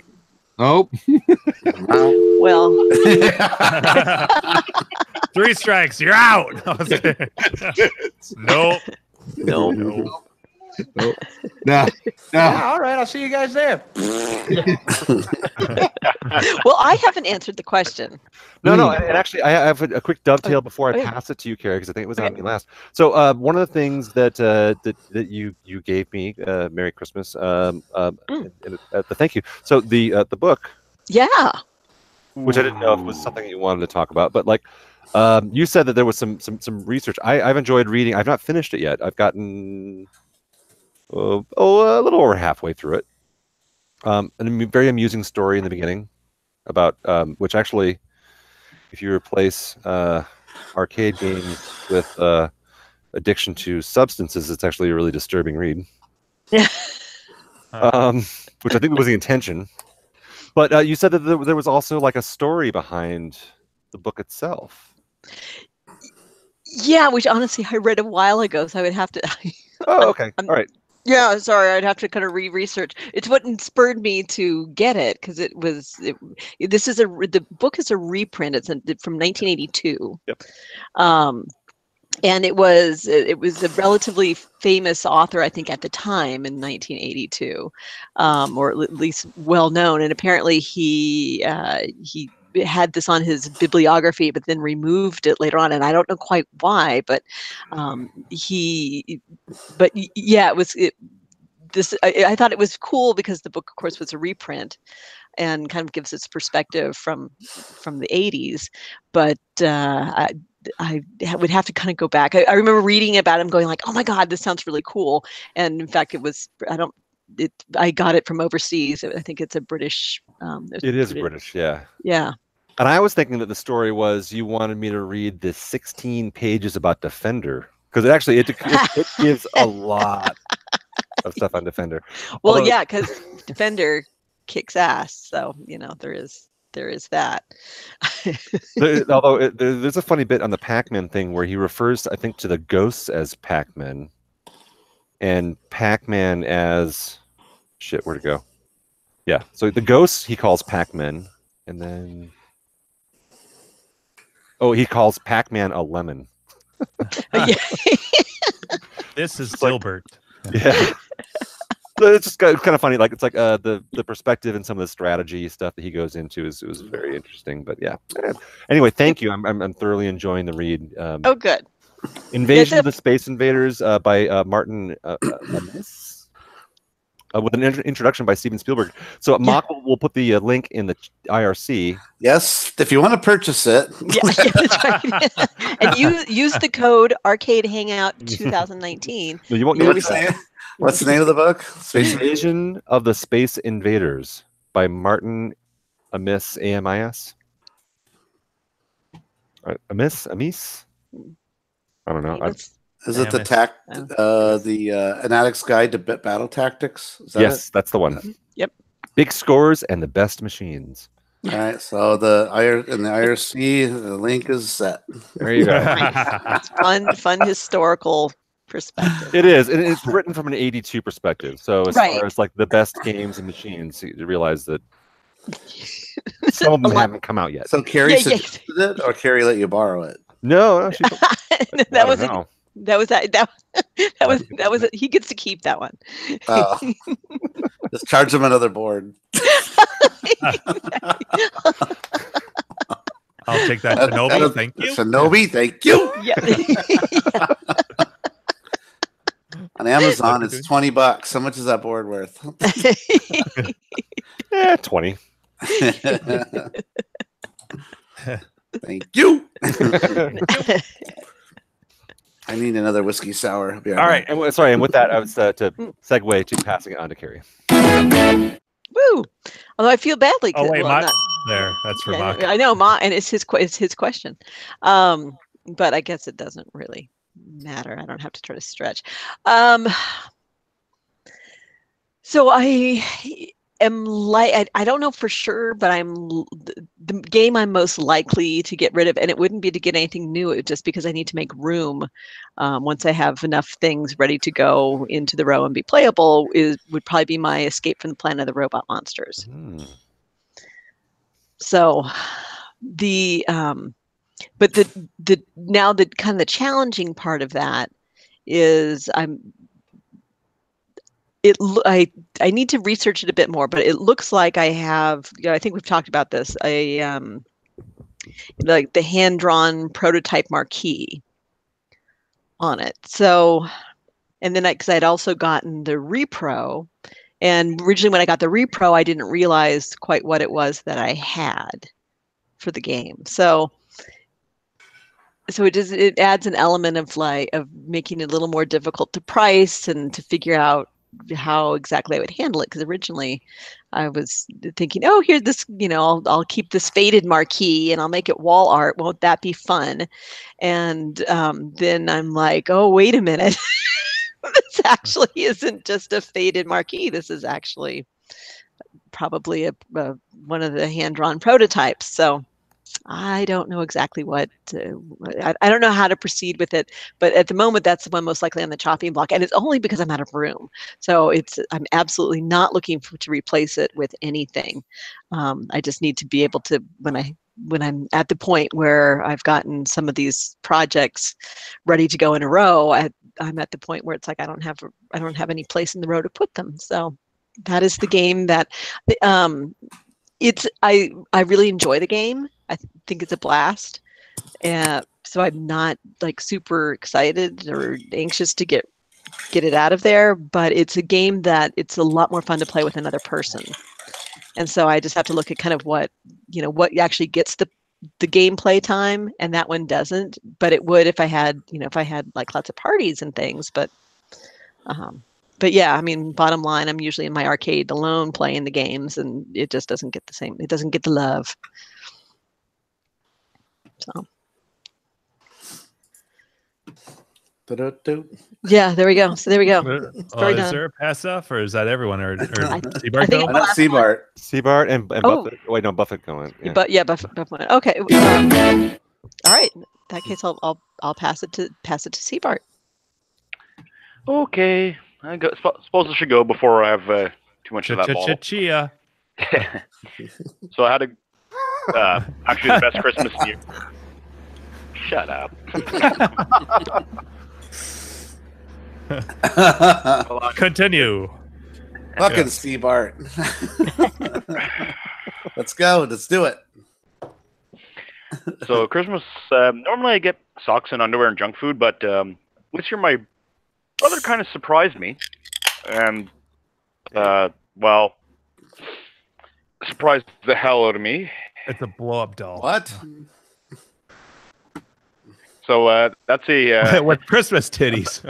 Nope. Well. 3 strikes, you're out. Nope. No. Nope. Nah. Yeah, all right, I'll see you guys there. Well, I haven't answered the question. No, and actually, I have a quick dovetail before I pass it to you, Carrie, because I think it was on me last. So, one of the things that you gave me, Merry Christmas, the thank you. So the book, Yeah. which I didn't know if was something you wanted to talk about, but like, you said that there was some research. I've enjoyed reading. I've not finished it yet. I've gotten a little over halfway through it. And a very amusing story in the beginning about which actually, if you replace arcade games with addiction to substances, it's actually a really disturbing read. Yeah. Which I think was the intention. But you said that there was also like a story behind the book itself. Yeah, which honestly I read a while ago, so I would have to. Oh, okay. All right. Yeah, sorry, I'd have to kind of re-research. It's what spurred me to get it because the book is a reprint. It's from 1982. Yep. And it was a relatively famous author, I think, at the time in 1982, or at least well known. And apparently he had this on his bibliography, but then removed it later on, and I don't know quite why. But it was. I thought it was cool because the book, of course, was a reprint, and kind of gives its perspective from the 80s. But I would have to kind of go back. I remember reading about him, going like, "Oh my God, this sounds really cool!" And in fact, it was. I got it from overseas. I think it's a British. It is British, yeah. Yeah. And I was thinking that the story was you wanted me to read the 16 pages about Defender, because it gives a lot of stuff on Defender. Well, Although, yeah, because Defender kicks ass. So there is that. Although there's a funny bit on the Pac-Man thing where he refers, I think, to the ghosts as Pac-Man, and Pac-Man as shit. Where'd it go? Yeah. So the ghosts he calls Pac-Man, and then he calls Pac-Man a lemon. This is Dilbert. Yeah. It's just kind of funny. Like it's like the perspective and some of the strategy stuff that he goes into is very interesting. But yeah. Anyway, thank you. I'm thoroughly enjoying the read. Oh, good. Invasion of the Space Invaders by Martin Amis. with an introduction by Steven Spielberg. So Mock will put the link in the IRC. Yes, if you want to purchase it. Yeah, that's right. And use the code Arcade Hangout 2019. No, you won't need What's the name of the book? Invasion of the Space Invaders by Martin Amis, A-M-I-S. Amis? I don't know. Is it the An Addict's Guide to Battle Tactics? Is that yes, that's the one. Yep. Big scores and the best machines. All right, so in the IRC, the link is set. There you go. It's fun historical perspective. It is, and it's written from an 82 perspective. So as Right. far as like the best games and machines, you realize that some of them haven't come out yet. So Carrie suggested it, or Carrie let you borrow it? No, that was he gets to keep that one. Oh. Just charge him another board. I'll take that, Shinobi. Thank you. Shinobi, thank you. Yeah. On Amazon, it's $20. How much is that board worth? 20. Thank you. I need another whiskey sour. All right, and with that, I was to segue to passing it on to Carrie. Woo! Although I feel badly. Oh wait, there. That's for Mock. I know, and it's his question. But I guess it doesn't really matter. I don't have to try to stretch. So I am I don't know for sure, but the game I'm most likely to get rid of, and it wouldn't be to get anything new, it just because I need to make room once I have enough things ready to go into the row and be playable, would probably be my Escape from the Planet of the Robot Monsters. So but now the kind of the challenging part of that is I need to research it a bit more, but it looks like I have, I think we've talked about this, like the hand-drawn prototype marquee on it. So, and then because I'd also gotten the repro, and originally when I got the repro, I didn't realize quite what it was that I had for the game. So it adds an element of making it a little more difficult to price and to figure out how exactly I would handle it, because originally I was thinking, oh, here's this, I'll keep this faded marquee and I'll make it wall art. Won't that be fun? And then I'm like, oh, wait a minute. This actually isn't just a faded marquee. This is actually probably one of the hand-drawn prototypes. So I don't know exactly what I don't know how to proceed with it, but at the moment that's the one most likely on the chopping block, and it's only because I'm out of room. So I'm absolutely not looking to replace it with anything. I just need to be able to, when I'm at the point where I've gotten some of these projects ready to go in a row, I'm at the point where it's like I don't have any place in the row to put them. So that is the game that I really enjoy the game. I think it's a blast. So I'm not like super excited or anxious to get it out of there, but it's a game that it's a lot more fun to play with another person. And so I just have to look at kind of what actually gets the gameplay time, and that one doesn't, but it would if I had like lots of parties and things, but yeah, I mean, bottom line, I'm usually in my arcade alone playing the games, and it just doesn't get the same. It doesn't get the love. So. Yeah, there we go. So there we go. Is there a pass off, or is that everyone, or Seabart? Not Seabart. Seabart and Buffett. Wait, no, Buffett going. Yeah. Buffett went. Okay. All right. In that case, I'll pass it to Seabart. Okay. Suppose I should go before I have too much of that ball. Chia. So I had actually the best Christmas year. Shut up. Continue. Fucking Seabart. Let's go. Let's do it. So Christmas, normally I get socks and underwear and junk food, but this year my brother kind of surprised me and Well, surprised the hell out of me. It's a blow-up doll. What? So that's a with Christmas titties.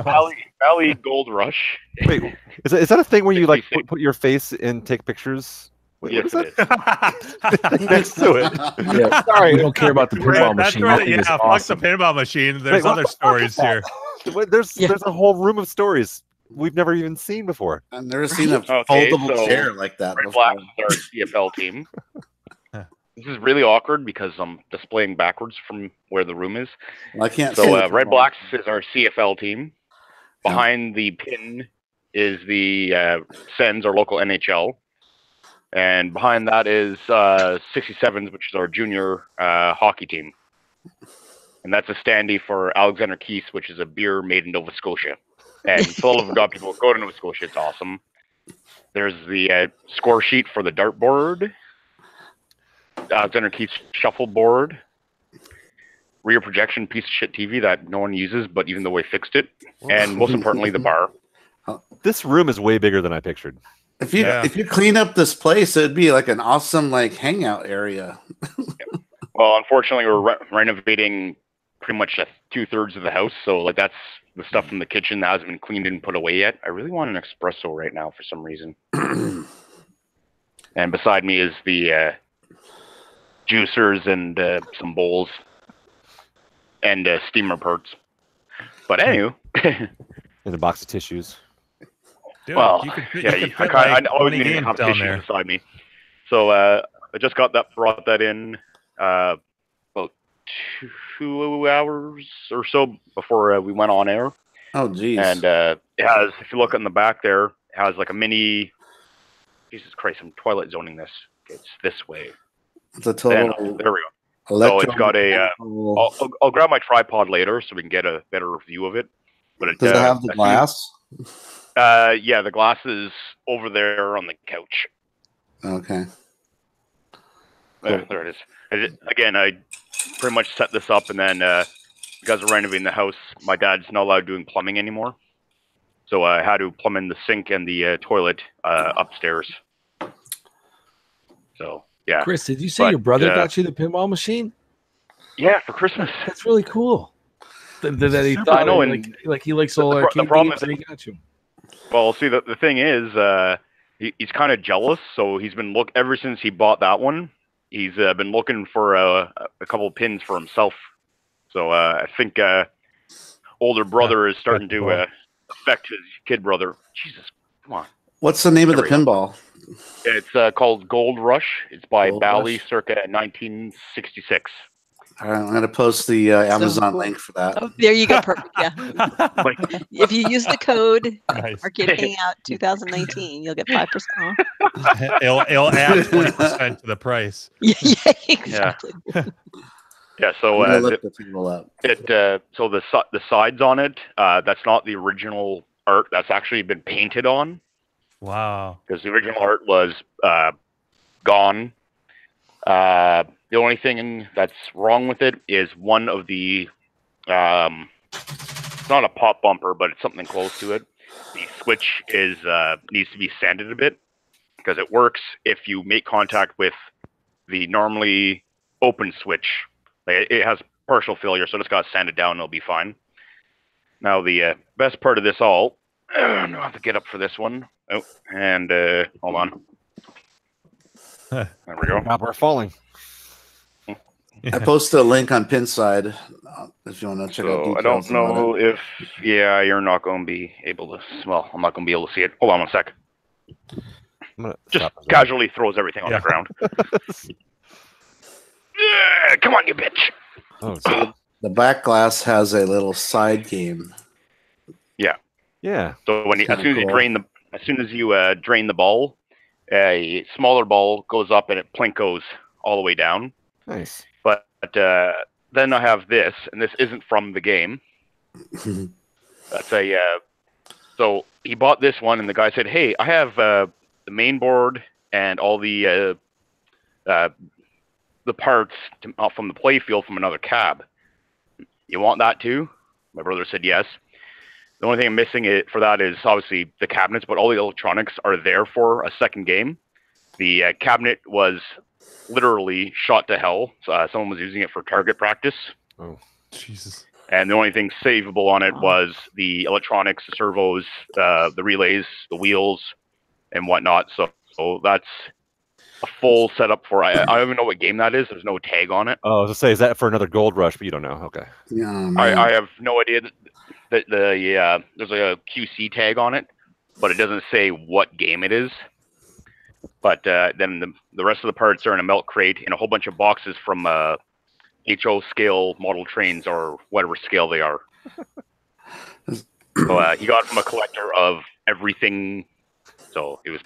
Valley Gold Rush. Wait, is that a thing where you like put your face and take pictures? Wait, yes, what it is that? Next to it. Yeah, sorry, we don't care about the pinball That's machine. right. That thing Yeah, is fuck awesome. the pinball machine. There's Wait, what other the fuck stories is that? here. There's a whole room of stories we've never even seen before. I've never seen a Okay, foldable so chair like that Red before. Black is our CFL team. This is really awkward because I'm displaying backwards from where the room is. Well, I can't. So Red Blacks is our CFL team. Behind the pin is the Sens, our local NHL. And behind that is 67s, which is our junior hockey team. And that's a standee for Alexander Keith, which is a beer made in Nova Scotia. And full of God people go to Nova Scotia. It's awesome. There's the score sheet for the dartboard. Alexander Keith's shuffleboard. Rear projection piece of shit TV that no one uses, but even though we fixed it. And most importantly, the bar. This room is way bigger than I pictured. If you clean up this place, it'd be like an awesome like hangout area. Well, unfortunately, we're renovating pretty much 2/3 of the house, so like that's the stuff from the kitchen that hasn't been cleaned and put away yet. I really want an espresso right now for some reason. And beside me is the juicers and some bowls and steamer parts. But anyway, and a box of tissues. Dude, well, you could I always need to have down tissues there. beside me. So I just brought that in about 2 hours or so before we went on air. Oh, geez. And it has, if you look on the back there, it has like a mini. Jesus Christ, I'm twilight zoning this. It's this way. It's a total. There we go. So it's got a. I'll grab my tripod later so we can get a better view of it. But Does it have the glass? Yeah, the glass is over there on the couch. Okay. There it is. Again, I pretty much set this up, and then because we're renovating the house, my dad's not allowed doing plumbing anymore. So I had to plumb in the sink and the toilet upstairs. So, yeah. Chris, did you say your brother got you the pinball machine? Yeah, for Christmas. That's really cool. That he thought, I know, like he likes all arcade games and he got you. Well, see, the thing is, he's kind of jealous, so he's been ever since he bought that one, he's been looking for a couple pins for himself. So I think older brother is starting to affect his kid brother. Jesus, come on. What's the name of the pinball? It's called Gold Rush. It's by Gold Bally Rush? circa 1966. All right, I'm going to post the Amazon link for that. Oh, there you go. Perfect. Yeah. If you use the code Nice. Arcade Hangout 2019, you'll get 5% off. It'll add 20% to the price. Yeah, exactly. Yeah, so I'm gonna look the pinball up. so the sides on it, that's not the original art. That's actually been painted on. Wow. Because the original art was gone. The only thing that's wrong with it is one of the, it's not a pop bumper, but it's something close to it. The switch needs to be sanded a bit because it works if you make contact with the normally open switch. It has partial failure, so just got to sand it down and it'll be fine. Now, the best part of this all, I have to get up for this one. Oh, and hold on. There we go. God, we're falling. I posted a link on Pinside if you want to check out details. I don't know if, you're not going to be able to, well, I'm not going to be able to see it. Hold on one sec. Just casually throws everything on the ground. Yeah, come on, you bitch. Oh, so the back glass has a little side game. Yeah. Yeah. So when as soon as you drain the ball, a smaller ball goes up and it plinkos all the way down. Nice. But then I have this, and this isn't from the game. That's so he bought this one, and the guy said, "Hey, I have the main board and all the parts from the play field from another cab. You want that too?" My brother said yes. The only thing I'm missing for that is obviously the cabinets, but all the electronics are there for a second game. The cabinet was literally shot to hell. Someone was using it for target practice. Oh, Jesus. And the only thing savable on it was the electronics, the servos, the relays, the wheels, and whatnot. So that's a full setup for. I don't even know what game that is. There's no tag on it. I was to say, is that for another Gold Rush? But you don't know. Okay. Yeah, I have no idea that there's a QC tag on it, but it doesn't say what game it is. But then the rest of the parts are in a milk crate in a whole bunch of boxes from HO scale model trains or whatever scale they are. So he got it from a collector of everything. So it was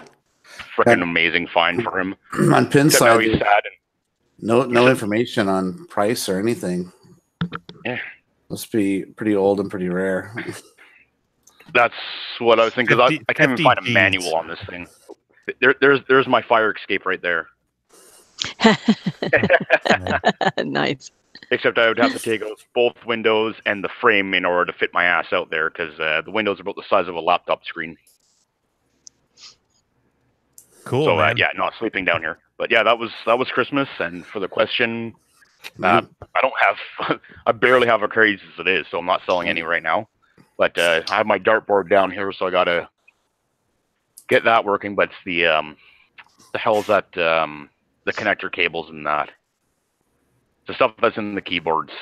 freaking amazing find for him. On Pinside, he's sad and no information on price or anything. Yeah. Must be pretty old and pretty rare. That's what I was thinking. Because I can't even find a manual on this thing. There's my fire escape right there. Nice. Except I would have to take out both windows and the frame in order to fit my ass out there because the windows are about the size of a laptop screen. Cool. So man. yeah, not sleeping down here. But yeah, that was Christmas. And for the question, I don't have, I barely have a craze as it is, so I'm not selling any right now. But I have my dartboard down here, so I gotta get that working. But it's the hell's that? The connector cables and that. The stuff that's in the keyboards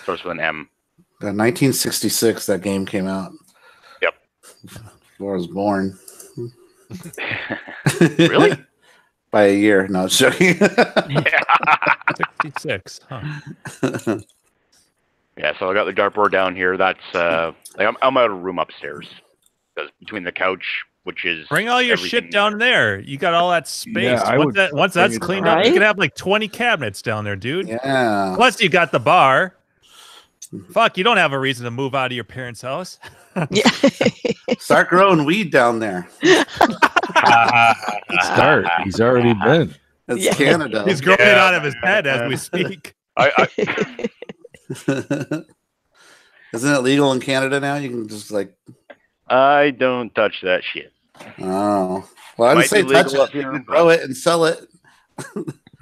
starts with an M. 1966, that game came out. Yep. Before I was born. Really? By a year. No, it's joking. 66. Huh. Yeah, so I got the dartboard down here. That's I'm out of room upstairs because between the couch, which is bring all your shit down there. You got all that space. Yeah, once that's cleaned up, you can have like 20 cabinets down there, dude. Yeah. Plus, you got the bar. Fuck, you don't have a reason to move out of your parents' house. Yeah. Start growing weed down there. Start. He's already been. It's Canada. He's growing it out of his head as we speak. Isn't it legal in Canada now? You can just like. I don't touch that shit. Oh, well, I would say touch it, and grow it, and sell it.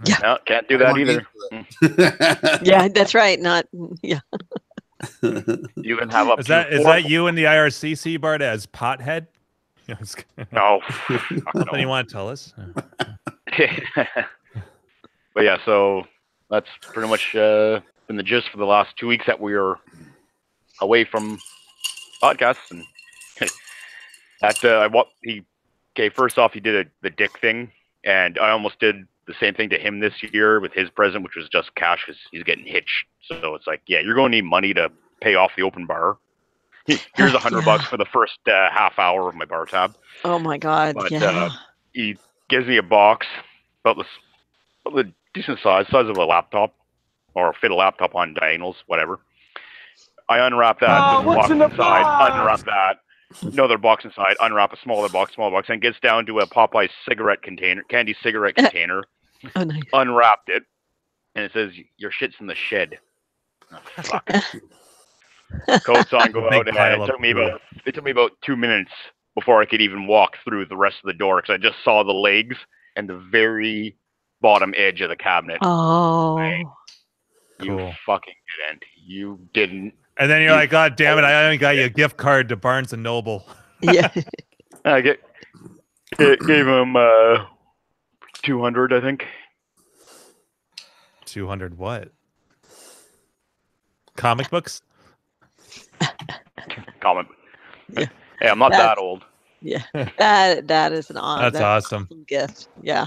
Yeah, no, can't do that either. Yeah, that's right. Not yeah. You can have up. Is that you in the IRCC, Bart, as pothead? No. Nothing you want to tell us? But yeah, so that's pretty much been the gist for the last 2 weeks that we were away from podcasts. And first off, he did the dick thing, and I almost did the same thing to him this year with his present, which was just cash because he's getting hitched. So it's like, yeah, you're going to need money to pay off the open bar. Here's $100 for the first half hour of my bar tab. Oh my god! But yeah. He gives me a box about the decent size of a laptop, or fit a laptop on diagonals, whatever. I unwrap that. What's in the box? Unwrap that. Another box inside. Unwrap a smaller box, and it gets down to a Popeye candy cigarette container. Oh, nice. Unwrapped it, and it says, "Your shit's in the shed." Oh, fuck. Coats on, go out, and it took me about 2 minutes before I could even walk through the rest of the door because I just saw the legs and the very bottom edge of the cabinet. Oh, you fucking didn't. You didn't. And then you're like, God damn it! I only got you a gift card to Barnes and Noble. Yeah. I gave him 200, I think. 200 what? Comic books? Comic. Yeah. Hey, I'm not that old. Yeah, that is that's awesome gift. Yeah,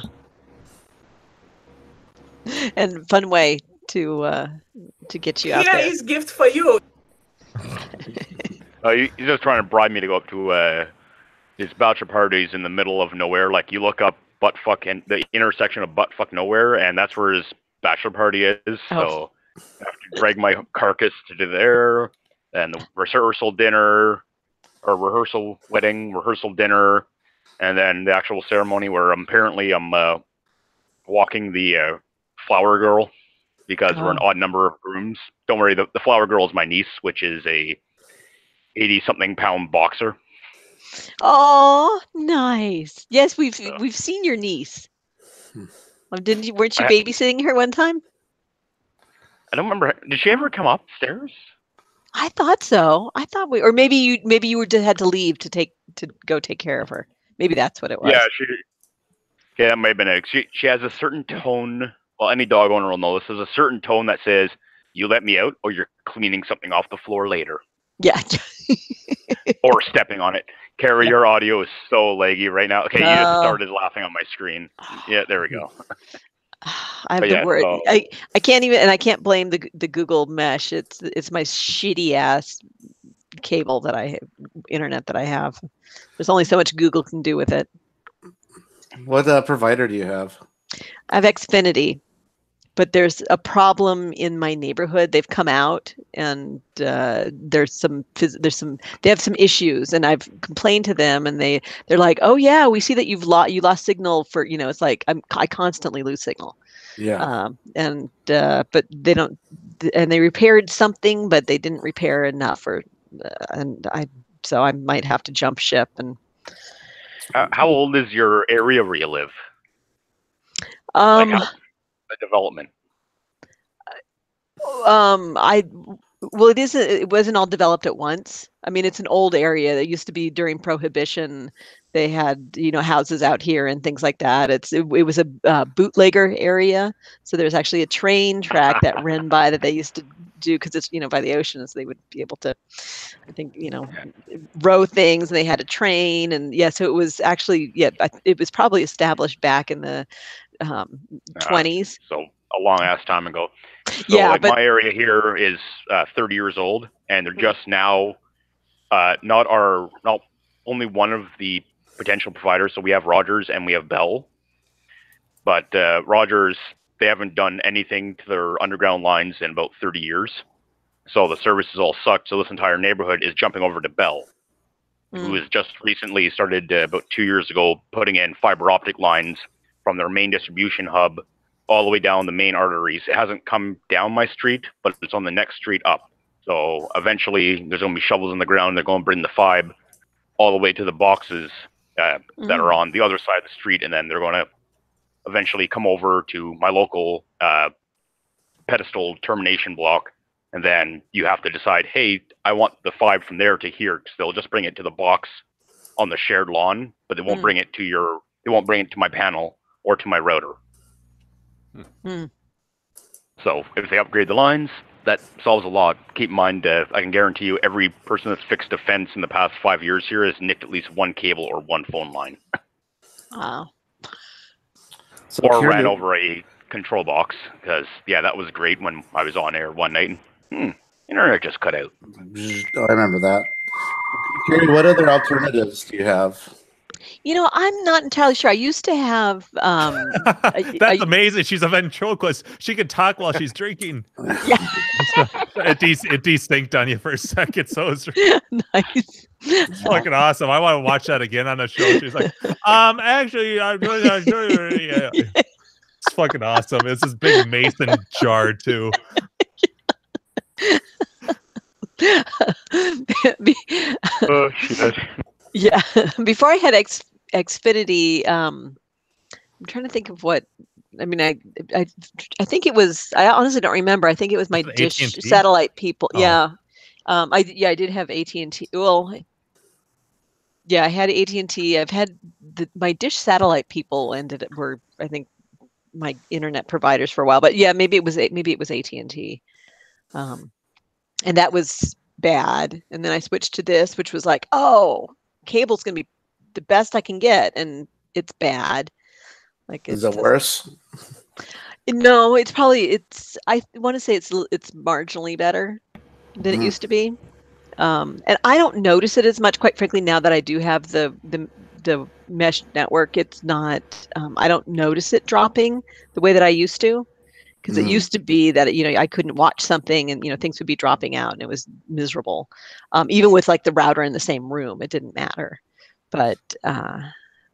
and fun way to get you out there. Here is gift for you. He's just trying to bribe me to go up to his bachelor parties in the middle of nowhere. Like you look up buttfuck and the intersection of buttfuck nowhere, and that's where his bachelor party is. So I have to drag my carcass to there, and the rehearsal dinner, or rehearsal dinner, and then the actual ceremony where apparently I'm walking the flower girl because we're an odd number of grooms. Don't worry, the flower girl is my niece, which is a 80-something pound boxer. Oh, nice. Yes, we've seen your niece. Didn't you? Weren't you babysitting her one time? I don't remember. Did she ever come upstairs? I thought so. I thought or maybe you had to leave to go take care of her. Maybe that's what it was. Yeah, that might have been it. She has a certain tone. Well, any dog owner will know this. There's a certain tone that says, "You let me out, or you're cleaning something off the floor later." Yeah. Or stepping on it. Carrie, your audio is so laggy right now. Okay, you just started laughing on my screen. Yeah, there we go. I have the word. So, I can't even, and I can't blame the Google Mesh. It's my shitty ass cable that I have, internet that I have. There's only so much Google can do with it. What provider do you have? I have Xfinity, but there's a problem in my neighborhood. They've come out, and they have some issues, and I've complained to them, and they're like, "Oh yeah, we see that you lost signal for it's like I constantly lose signal." Yeah. But they don't, and they repaired something, but they didn't repair enough, so I might have to jump ship. And how old is your area where you live? The development. It wasn't all developed at once. I mean, it's an old area that used to be during Prohibition. They had, houses out here and things like that. It was a bootlegger area. So there's actually a train track that ran by that they used to do because it's, by the ocean. So they would be able to, I think, row things, and they had a train. And so it was actually, it was probably established back in the 20s. So a long ass time ago. So but my area here is 30 years old, and they're just now not only one of the potential providers. So we have Rogers and we have Bell, but Rogers, they haven't done anything to their underground lines in about 30 years. So the services all sucked. So this entire neighborhood is jumping over to Bell, who has just recently started about 2 years ago putting in fiber optic lines from their main distribution hub all the way down the main arteries. It hasn't come down my street, but it's on the next street up. So eventually there's going to be shovels in the ground. They're going to bring the fibe all the way to the boxes that are on the other side of the street. And then they're going to eventually come over to my local pedestal termination block. And then you have to decide, hey, I want the fibe from there to here. Because they'll just bring it to the box on the shared lawn, but they won't bring it to my panel or to my router. So if they upgrade the lines, that solves a lot. Keep in mind, I can guarantee you every person that's fixed a fence in the past 5 years here has nicked at least one cable or one phone line. Wow. So ran over a control box, because, that was great when I was on air one night and internet just cut out. Oh, I remember that. Carrie, what other alternatives do you have? I'm not entirely sure. I used to have. That's amazing. She's a ventriloquist. She can talk while she's drinking. Yeah. It desynced on you for a second. So it's nice. It's fucking awesome. I want to watch that again on the show. She's like, actually, I'm doing that. Yeah. It's fucking awesome. It's this big mason jar too. Yeah. Before I had Xfinity, I'm trying to think of what. I mean, I think it was. I honestly don't remember. I think it was my Dish AT&T? satellite people. Oh. Yeah. I did have AT&T. Well, yeah, I had AT&T. I've had my Dish satellite people were I think my internet providers for a while. But yeah, maybe it was AT&T. And that was bad. And then I switched to this, which was like, oh, cable's gonna be the best I can get, and it's bad. Like, is it worse? No, it's probably I want to say it's marginally better than it used to be. And I don't notice it as much, quite frankly, now that I do have the mesh network. It's not. I don't notice it dropping the way that I used to. Because it used to be that, I couldn't watch something and, things would be dropping out and it was miserable. Even with like the router in the same room, it didn't matter. But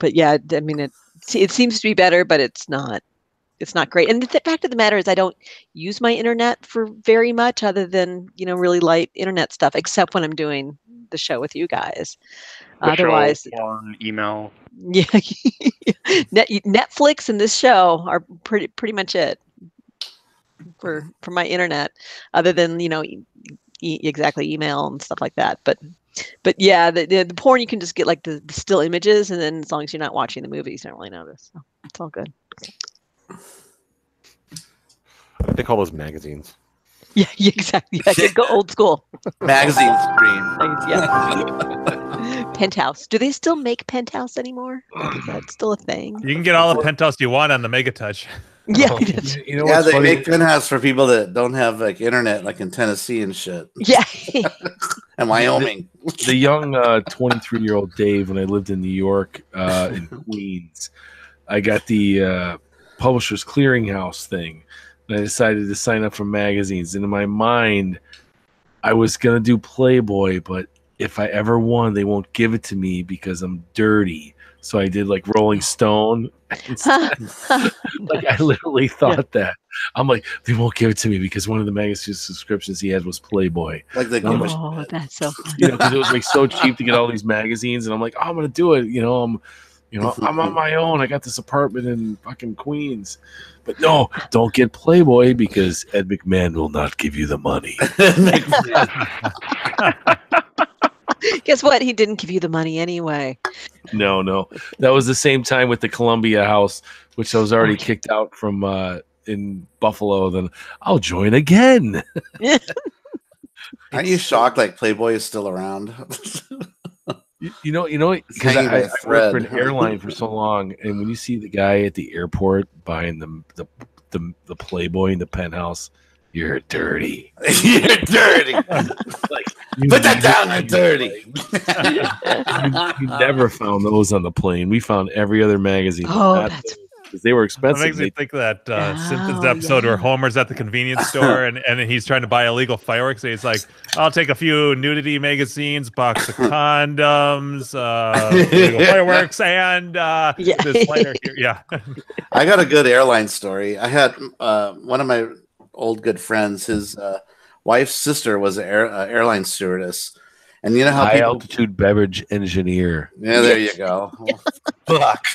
yeah, I mean, it seems to be better, but it's not it's not great. And the fact of the matter is, I don't use my internet for very much, other than really light internet stuff, except when I'm doing the show with you guys. Otherwise, porn, email. Yeah, Netflix and this show are pretty much it for my internet, other than exactly email and stuff like that. But yeah, the porn, you can just get like the still images, and then as long as you're not watching the movies, you don't really notice. So it's all good. They call those magazines. Yeah, exactly. Yeah, go old school. Magazine screen. Yeah. Penthouse. Do they still make Penthouse anymore? Is that still a thing? You can get all the Penthouse you want on the Megatouch. Yeah, yeah, they make Penthouse for people that don't have like internet, like in Tennessee and shit. Yeah, and Wyoming. The young 23-year-old Dave, when I lived in New York, in Queens, I got the Publishers Clearinghouse thing. And I decided to sign up for magazines. And in my mind, I was gonna do Playboy, but if I ever won, they won't give it to me because I'm dirty. So I did like Rolling Stone. Like I literally thought that. I'm like, they won't give it to me because one of the magazine subscriptions he had was Playboy. Like they oh, that's so funny. Because it was like so cheap to get all these magazines, and I'm like, oh, I'm gonna do it. I'm on my own. I got this apartment in fucking Queens. But no, don't get Playboy because Ed McMahon will not give you the money. Guess what? He didn't give you the money anyway. No. That was the same time with the Columbia House, which I was already kicked out from in Buffalo. Then I'll join again. Aren't you shocked like Playboy is still around? You know, because I worked for an airline for so long, and when you see the guy at the airport buying the Playboy in the Penthouse, you're dirty. You're dirty. Like, put that down. You're dirty. You never found those on the plane. We found every other magazine. Oh, because they were expensive. That makes me think of that Simpsons episode where Homer's at the convenience store and he's trying to buy illegal fireworks. And he's like, I'll take a few nudity magazines, box of condoms, illegal fireworks, and this lighter here. Yeah. I got a good airline story. I had one of my old good friends, his wife's sister was an airline stewardess. And you know how high altitude beverage engineer. Yeah, there you go. Fuck.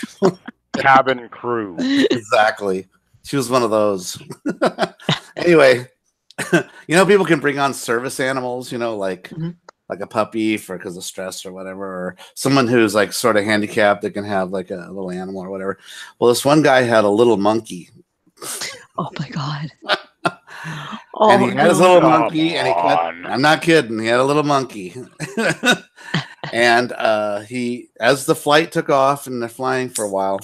Cabin crew. Exactly. She was one of those. Anyway, people can bring on service animals, like a puppy because of stress or whatever, or someone who's like sort of handicapped that can have like a little animal or whatever. Well, this one guy had a little monkey. Oh my God. And he had his little monkey, and I'm not kidding, he had a little monkey. And he, as the flight took off and they're flying for a while,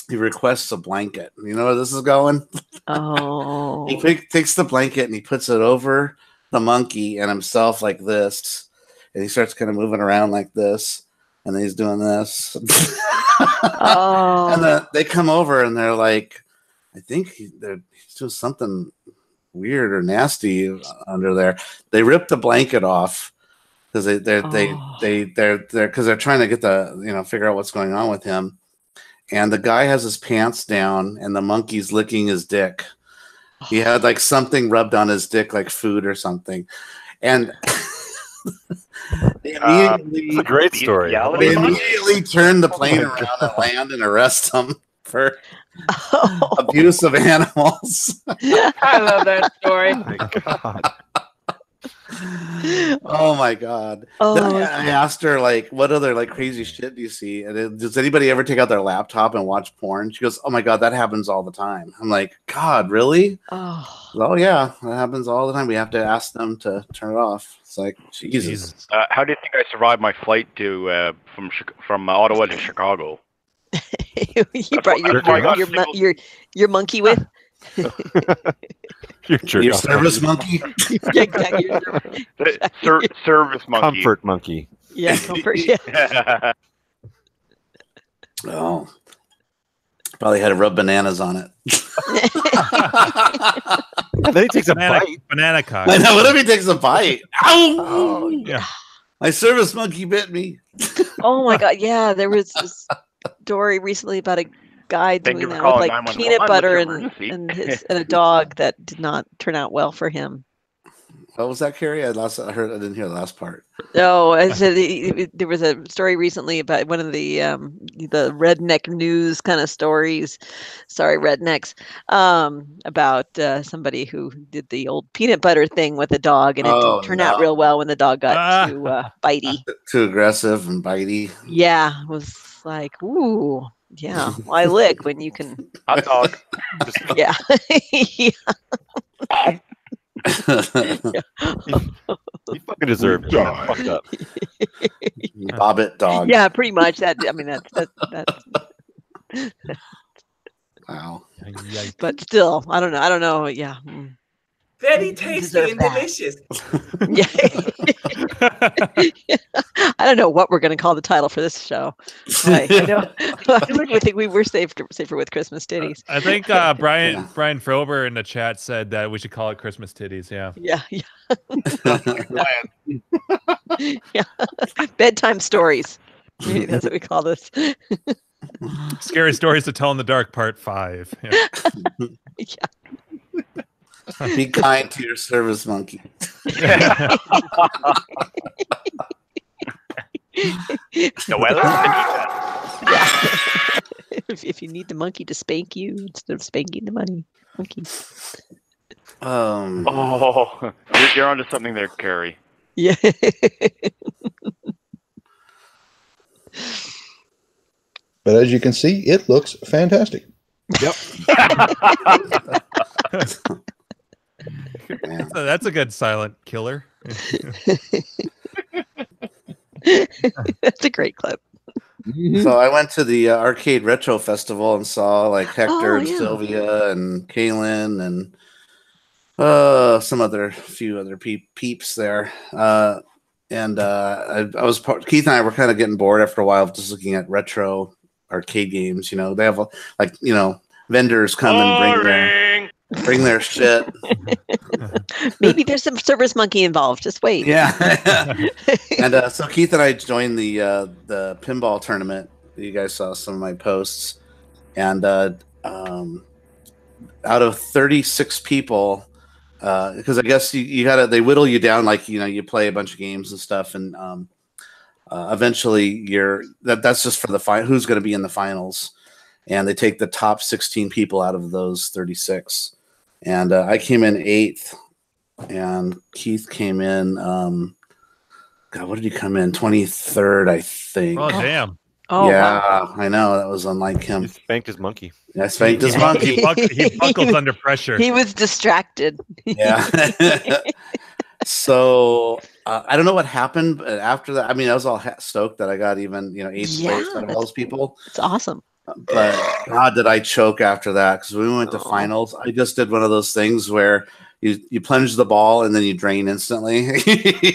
he requests a blanket. You know where this is going? Oh. He takes the blanket and he puts it over the monkey and himself like this. And he starts kind of moving around like this. And then he's doing this. Oh. And then they come over and they're like, I think he's doing something weird or nasty under there. They rip the blanket off because they're trying to get figure out what's going on with him. And the guy has his pants down and the monkey's licking his dick. He had like something rubbed on his dick, like food or something. And it's a great story. They immediately turn the plane around and land and arrest him for abuse of animals. I love that story. Oh my God. Oh my God. I asked her, like, what other like crazy shit do you see? And does anybody ever take out their laptop and watch porn? She goes, oh my God, that happens all the time. I'm like, God, really? Oh yeah, that happens all the time. We have to ask them to turn it off. It's like, Jesus. How do you think I survived my flight to from Ottawa to Chicago? You brought your monkey with? Your service monkey? Yeah, exactly. Service monkey. Comfort monkey. Yeah, comfort. Yeah. Oh, probably had to rub bananas on it. And then he takes a bite. Banana cock. I know. What if he takes a bite? Ow! Oh, yeah. My service monkey bit me. Oh my God! Yeah, there was this story recently about guy Thank you doing for that with calling like 911. peanut What's butter your and emergency? and a dog that did not turn out well for him. What was that, Carrie? I didn't hear the last part. No, I said there was a story recently about one of the redneck news kind of stories. Sorry, rednecks. About somebody who did the old peanut butter thing with a dog, and it didn't turn out real well when the dog got too bitey. Too aggressive and bitey. Yeah, it was like, ooh, yeah. Why lick when you can? Hot dog. Yeah. Yeah. You fucking deserve it. Fucked up. Bobbit dog. Yeah, pretty much. That I mean, that's Wow. But still, I don't know. Yeah. Very tasty and delicious. Yeah. I don't know what we're going to call the title for this show. I think we were safer with Christmas titties. I think Brian Frober in the chat said that we should call it Christmas titties. Yeah. Yeah. Bedtime stories. Maybe that's what we call this. Scary stories to tell in the dark, part 5. Yeah. Be kind to your service monkey. The weather? Yeah. If you need the monkey to spank you instead of spanking the monkey. Oh, you're onto something there, Carrie. Yeah. But as you can see, it looks fantastic. Yep. That's a good silent killer. That's a great clip. So I went to the Arcade Retro Festival and saw like Hector and Sylvia and Kaylin and few other peeps there. And Keith and I were kind of getting bored after a while of just looking at retro arcade games. You know, they have vendors come and bring their shit. Maybe there's some service monkey involved. Just wait. Yeah. And so Keith and I joined the pinball tournament. You guys saw some of my posts, and out of 36 people, because I guess they whittle you down, like you play a bunch of games and stuff, and eventually that's just for the who's going to be in the finals, and they take the top 16 people out of those 36. And I came in 8th, and Keith came in. God, what did he come in? 23rd, I think. Oh, damn. Oh, yeah, wow. I know. That was unlike him. He spanked his monkey. I spanked his monkey. He buckles under pressure. He was distracted. Yeah. So I don't know what happened, but after that, I mean, I was all stoked that I got even 8th place out of all those people. It's awesome. But God, did I choke after that? Because when we went to finals, I just did one of those things where you plunge the ball and then you drain instantly.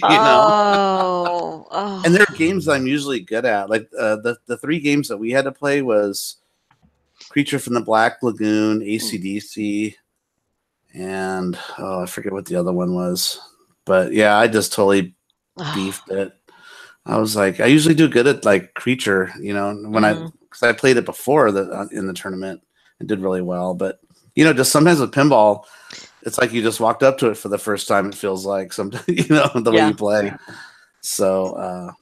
Oh. And there are games that I'm usually good at. Like the 3 games that we had to play was Creature from the Black Lagoon, AC/DC, and I forget what the other one was. But yeah, I just totally beefed it. I was like, I usually do good at like Creature, when because I played it before in the tournament and did really well. But just sometimes with pinball, it's like you just walked up to it for the first time. It feels like sometimes, the way you play. So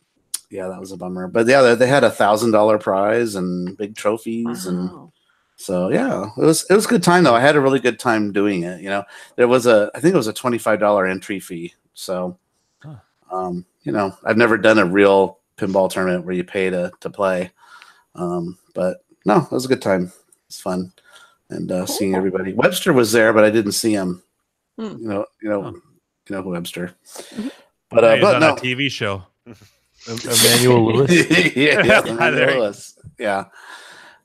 yeah, that was a bummer. But yeah, they had $1,000 prize and big trophies, and so yeah, it was a good time though. I had a really good time doing it. There was I think it was a $25 entry fee. So I've never done a real pinball tournament where you pay to play. But no, it was a good time. It's fun. And seeing everybody. Webster was there, but I didn't see him. You know Webster. But on no. a TV show. Emmanuel Lewis. yeah, Emmanuel Lewis. Yeah.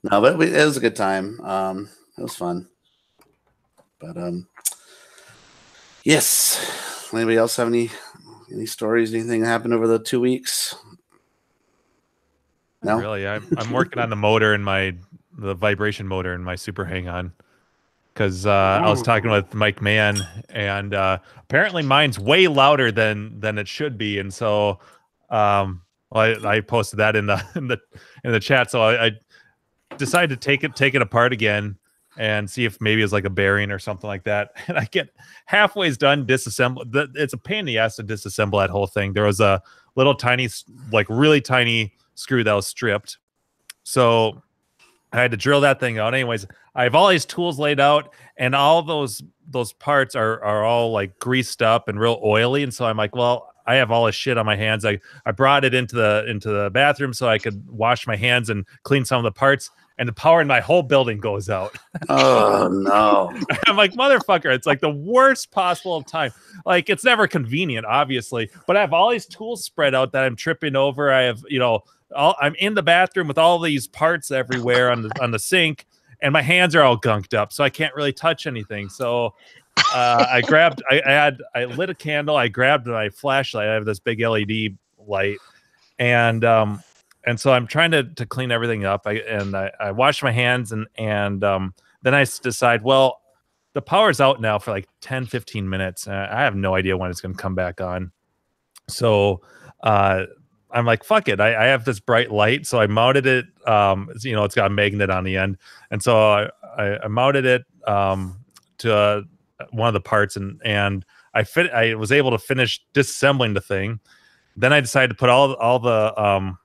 No, but it was a good time. It was fun. But yes. Anybody else have any stories? Anything that happened over the 2 weeks? No. Really, I'm working on the motor in the vibration motor in my Super Hang-On, because I was talking with Mike Mann, and apparently mine's way louder than it should be, and so I posted that in the chat. So decide to take it apart again and see if maybe it's like a bearing or something like that. And I get halfway done disassemble. It's a pain in the ass to disassemble that whole thing. There was a little tiny, like really tiny screw that was stripped. So I had to drill that thing out. Anyways, I have all these tools laid out, and all those parts are all like greased up and real oily. And so I'm like, well, I have all this shit on my hands. I brought it into the bathroom so I could wash my hands and clean some of the parts, and the power in my whole building goes out. Oh no. I'm like, motherfucker, it's like the worst possible time. Like, it's never convenient, obviously, but I have all these tools spread out that I'm tripping over. I have, I'm in the bathroom with all these parts everywhere on the sink, and my hands are all gunked up, so I can't really touch anything. So I lit a candle. I grabbed my flashlight. I have this big LED light, and so I'm trying to clean everything up. I wash my hands, and then I decide, well, the power's out now for like 10-15 minutes. I have no idea when it's going to come back on. So I'm like, fuck it. I have this bright light, so I mounted it. It's got a magnet on the end, and so I mounted it to one of the parts, and I was able to finish disassembling the thing. Then I decided to put all the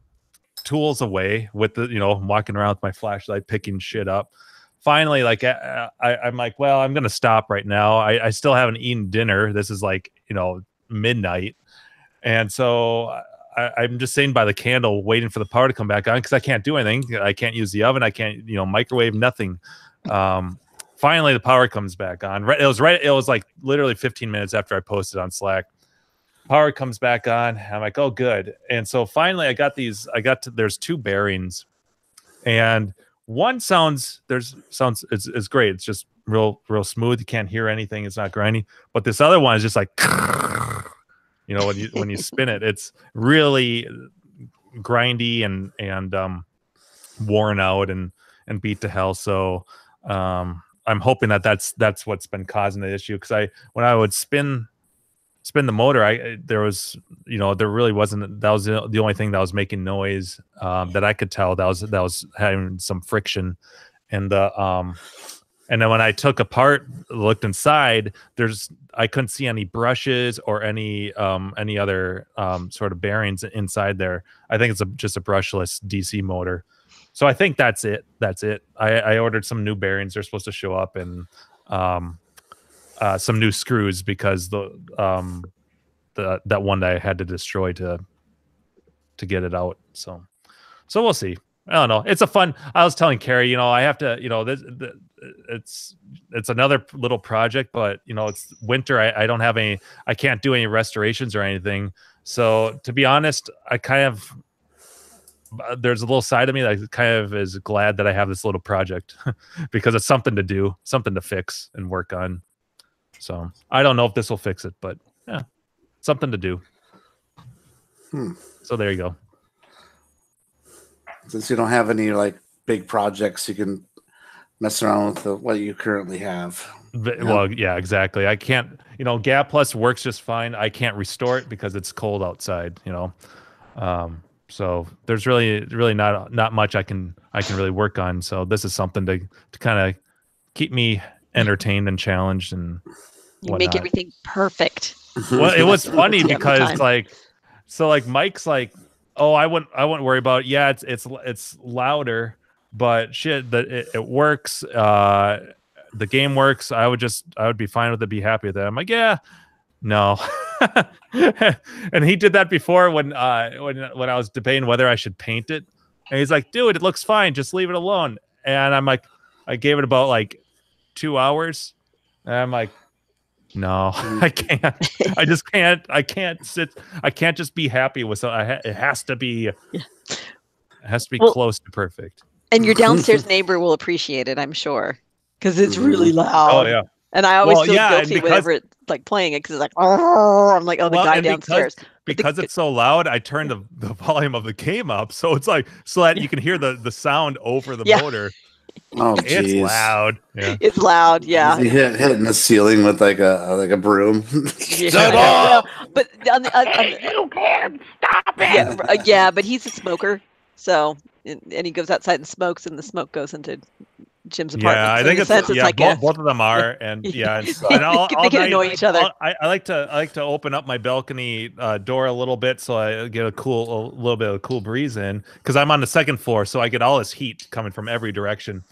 tools away with walking around with my flashlight, picking shit up. Finally, like I'm like, well, I'm gonna stop right now. I still haven't eaten dinner. This is like midnight, and so I'm just sitting by the candle waiting for the power to come back on because I can't do anything. I can't use the oven. I can't microwave, nothing. Finally, the power comes back on. It was like literally 15 minutes after I posted on Slack. Power comes back on. I'm like, oh, good. And so finally, there's two bearings, and one it's great. It's just real smooth. You can't hear anything. It's not grindy. But this other one is just like, when you spin it, it's really grindy and worn out and beat to hell. So I'm hoping that's what's been causing the issue, because when I would spin the motor, there really wasn't, that was the only thing that was making noise that I could tell that was having some friction. And and then when I took apart, looked inside, I couldn't see any brushes or any other sort of bearings inside there. I think it's just a brushless DC motor. So I think that's it. I ordered some new bearings. They're supposed to show up, and some new screws, because that one that I had to destroy to get it out. So we'll see. I don't know. It's I was telling Carrie, I have to, it's another little project, but it's winter. I don't have I can't do any restorations or anything. So to be honest, there's a little side of me that kind of is glad that I have this little project because it's something to do, something to fix and work on. So I don't know if this will fix it, but yeah, something to do. So there you go. Since you don't have any like big projects, you can mess around with what you currently have. Well, yeah, exactly. I can't, Gap Plus works just fine. I can't restore it because it's cold outside, so there's really not much I can really work on. So this is something to kind of keep me entertained and challenged and whatnot. Make everything perfect. Well, it was funny because Mike's like, oh, I wouldn't worry about it. Yeah, it's louder, but shit, that it works. The game works. I would be fine with it, be happy with that. I'm like, yeah, no. And he did that before when I was debating whether I should paint it, and he's like, dude, it looks fine, just leave it alone. And I'm like, I gave it about like 2 hours, and I'm like, no, I can't. I just can't. I can't just be happy with something. It has to be close to perfect. And your downstairs neighbor will appreciate it, I'm sure, because it's really loud. Oh yeah. And I always feel guilty whenever it's like playing it, because it's like, oh, I'm like, oh, the guy downstairs. Because it's so loud, I turned the volume of the game up, so it's like so that you can hear the sound over the motor. Oh, it's loud. Yeah. It's loud. Yeah. He hitting the ceiling with like a broom. Yeah. But you can't stop it. Yeah, but he's a smoker, So, and he goes outside and smokes, and the smoke goes into Jim's apartment. Yeah, I think it's like both of them are, and yeah, and they can annoy each other. I like to open up my balcony door a little bit so I get a little bit of a cool breeze in, because I'm on the second floor, so I get all this heat coming from every direction,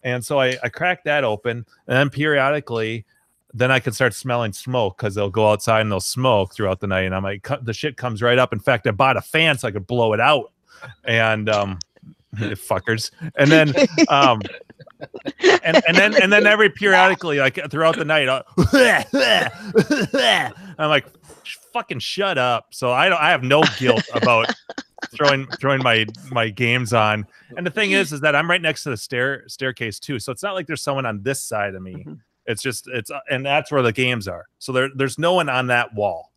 and so I crack that open, and then periodically, then I can start smelling smoke because they'll go outside and they'll smoke throughout the night, and I'm like, the shit comes right up. In fact, I bought a fan so I could blow it out, and fuckers, and then and then every periodically, like throughout the night, I'm like, fucking shut up. So I have no guilt about throwing my games on. And the thing is that I'm right next to the staircase too, so it's not like there's someone on this side of me. It's and that's where the games are. So there's no one on that wall.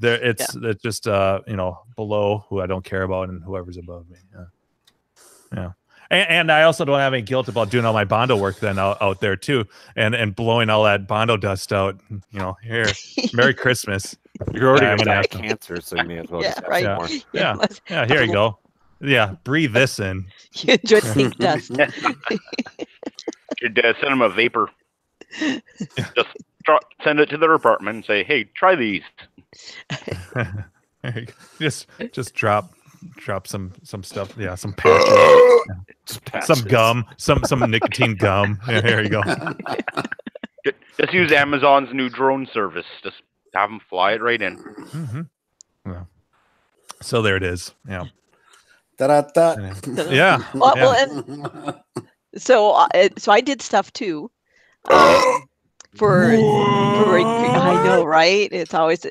It's just below, who I don't care about, and whoever's above me. Yeah. And I also don't have any guilt about doing all my Bondo work then out there too, and blowing all that Bondo dust out. Here, Merry Christmas. You're already gonna have cancer, so you may as well just have some more. Yeah. Here you go. Yeah, breathe this in. You enjoy stink dust. You'd send them a vapor. Just send it to their apartment and say, "Hey, try these." just drop some stuff. Yeah, some patches, some gum, some nicotine gum. Yeah, here you go. Just use Amazon's new drone service. Just have them fly it right in. Mm-hmm. Yeah. So there it is. Yeah. Da-da-da. Yeah. Well, and so I did stuff too. For I know, right? It's always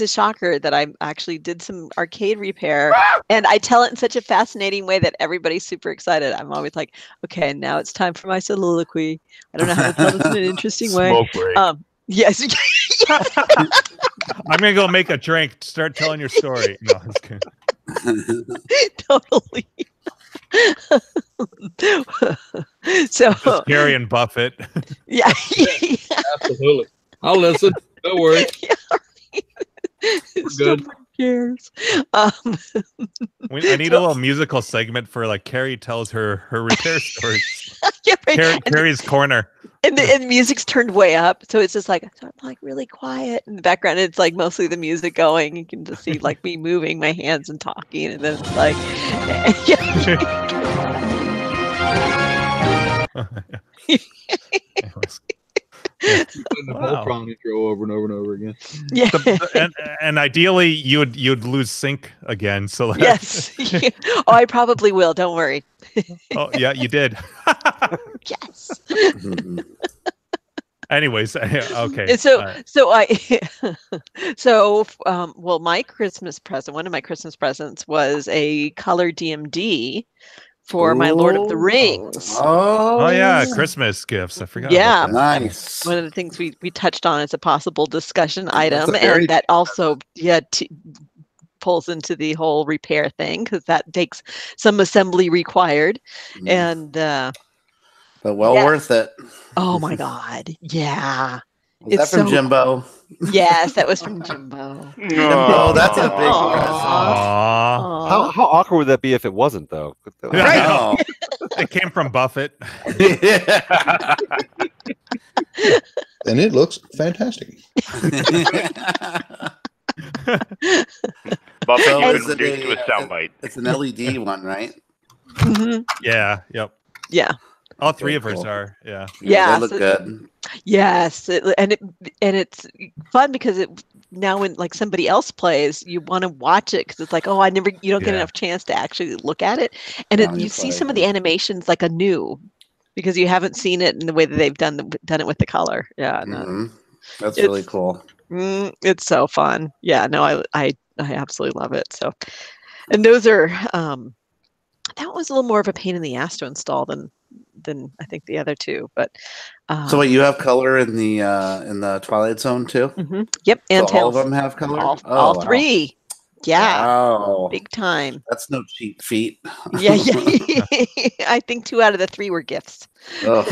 a shocker that I actually did some arcade repair, and I tell it in such a fascinating way that everybody's super excited. I'm always like, okay, now it's time for my soliloquy. I don't know how to tell this in an interesting way. Smoke break. Yes. I'm gonna go make a drink. Start telling your story. No, I'm just kidding. Totally. So just Gary and Buffett. Yeah. Absolutely. I'll listen. Don't worry. We're good. Cares. I need a little musical segment for like Carrie tells her repair stories. Yeah, right. Carrie's corner. And the music's turned way up, so it's just like really quiet in the background. It's like mostly the music going. You can just see like me moving my hands and talking, and then it's like, The Voltron intro over and over and over again. Yeah, and ideally you'd lose sync again. So yes, oh, I probably will. Don't worry. Oh yeah, you did. Yes. Anyways, okay. Well, my Christmas present, one of my Christmas presents was a color DMD for my Lord of the Rings. Oh yeah, Christmas gifts. I forgot. Yeah, about that. Nice. One of the things we touched on as a possible discussion item, and that also pulls into the whole repair thing, because that takes some assembly required, and but worth it. Oh my God, yeah. Was that from Jimbo? Yes, that was from Jimbo. Oh, that's a big present. How awkward would that be if it wasn't, though? Right. It came from Buffett. And it looks fantastic. Buffett even reduced to a soundbite. It's an LED one, right? Mm-hmm. Yeah. Yep. Yeah. All three of ours are. Yeah. Yeah. They look good. Yes, and it's fun because now when like somebody else plays, you want to watch it because it's like, oh, you don't get enough chance to actually look at it, and you see some of the animations like anew because you haven't seen it in the way that they've done it with the color. Yeah, no. That's really cool. It's so fun. Yeah, no, I absolutely love it. So, and those are that was a little more of a pain in the ass to install than I think the other two, but so what, you have color in the Twilight Zone too? Mm-hmm. Yep, and so all of them have color. All three. Yeah, wow. Big time. That's no cheap feat. Yeah. I think 2 out of the 3 were gifts. For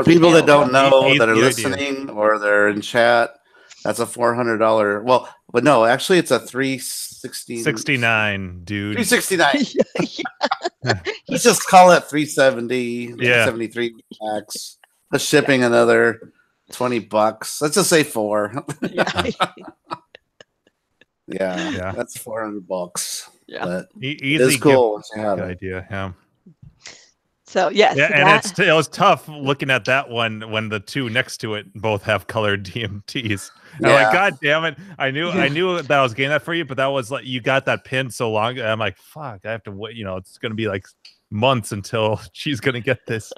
people that don't know, that are listening or they're in chat, That's a $400. Well, but no, actually, it's a 369, dude. 369. Let's just call it 370. Yeah. 73 tax. The shipping another $20. Let's just say 4. Yeah, that's $400. Yeah, but easy. It's cool. Good idea. Yeah. So yes, yeah, and it was tough looking at that one when the two next to it both have colored DMTs. I'm like, God damn it! I knew that I was getting that for you, but that was like you got that pin so long. I'm like, fuck, I have to wait. You know, it's gonna be like months until she's gonna get this.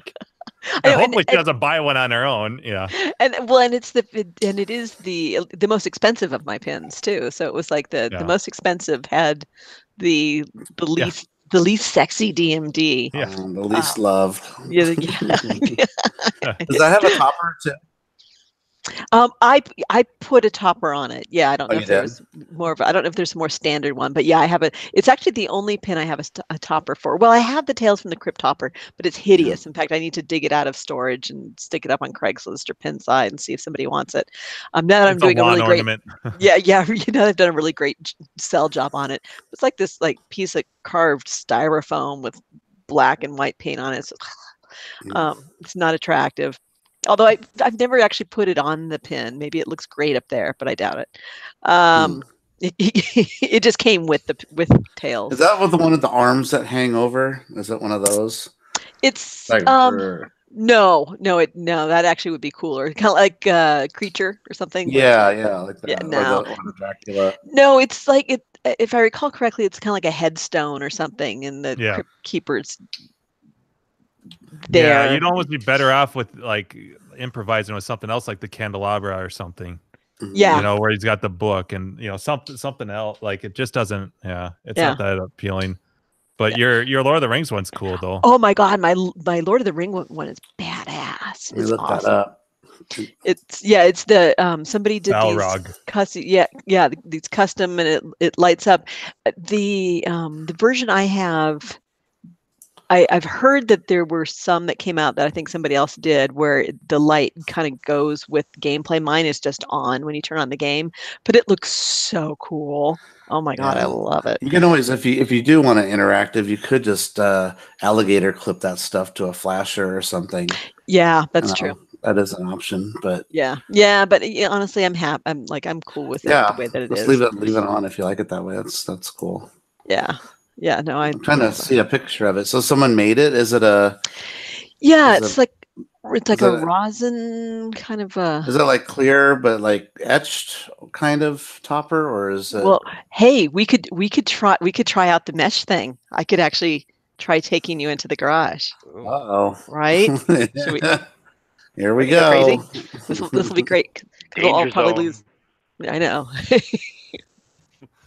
And hopefully she doesn't buy one on her own. Yeah. And it is the most expensive of my pins too. So it was like the most expensive had the least. The least sexy DMD. Yeah. The least loved. Yeah. Does that have a topper too? I put a topper on it. Yeah, I don't know if there's more of. I don't know if there's a more standard one, but yeah, I have it. It's actually the only pin I have a topper for. Well, I have the Tales from the Crypt topper, but it's hideous. In fact, I need to dig it out of storage and stick it up on Craigslist or Pinside and see if somebody wants it. Now that I'm doing a really great. yeah, you know, I've done a really great sell job on it. It's like this piece of carved styrofoam with black and white paint on it. So, it's not attractive. Although I've never actually put it on the pin. Maybe it looks great up there, but I doubt it. It just came with Tails. Is that with the one with the arms that hang over? Is it one of those? It's no. That actually would be cooler. Kind of like Creature or something. Yeah, like that. Yeah, no. Or the Dracula. No, it's like it. If I recall correctly, it's kind of like a headstone or something in the Crypt Keeper's. There. Yeah, you'd almost be better off with like improvising with something else, like the candelabra or something. Yeah, you know, where he's got the book and you know something else. Like it just doesn't. Yeah, it's not that appealing. But your Lord of the Rings one's cool though. Oh my God, my Lord of the Ring one is badass. It's look awesome. That up. It's the somebody did Balrog. these custom these custom and it lights up. The version I have. I've heard that there were some that came out that I think somebody else did where the light kind of goes with gameplay. Mine is just on when you turn on the game, but it looks so cool. Oh my God, I love it. You can always, if you do want to interactive, you could just alligator clip that stuff to a flasher or something. Yeah, that's true. That is an option, but yeah, but honestly, I'm happy. I'm cool with it the way that it is. Leave it on if you like it that way. That's cool. Yeah, no, I'm trying to see a picture of it. So someone made it. Is it a? Yeah, it's like a rosin kind of a. Is it like clear but like etched kind of topper, or is it? Well, hey, we could try out the mesh thing. I could actually try taking you into the garage. Right? Here we go. This will be great. We'll all probably lose. I know.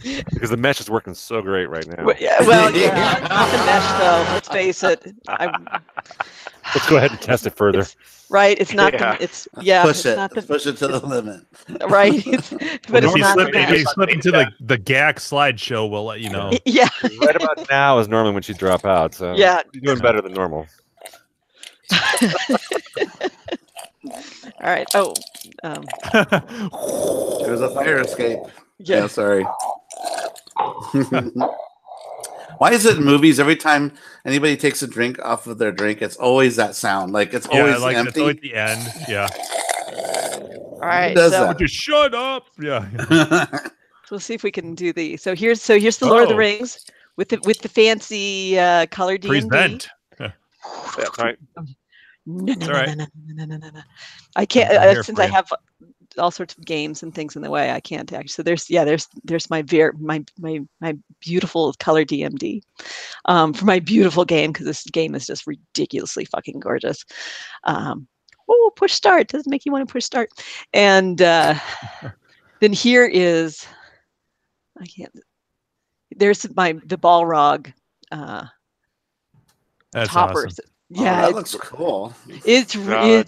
Because the mesh is working so great right now. Not the mesh though. Let's face it. Let's go ahead and test it further. It's not. Push it to the limit. Right. But if you slip into the GAC slideshow, we'll let you know. Yeah. Right about now is normally when she drop out. So you're doing better than normal. All right. Oh. There's a fire escape. Yeah, sorry. Why is it in movies every time anybody takes a drink off of their drink, it's always that sound? Like it's always empty. It's always the end. Yeah. All right. Just shut up. Yeah. So we'll see if we can do the. So here's the Lord of the Rings with the fancy color DMD. Present. That's right. No. I can't since I have all sorts of games and things in the way. I can't actually. So there's my beautiful color DMD for my beautiful game, because this game is just ridiculously fucking gorgeous. Push start doesn't make you want to push start, and then here is I can't. There's the Balrog. That's topper. Awesome. Yeah, that looks cool. It's very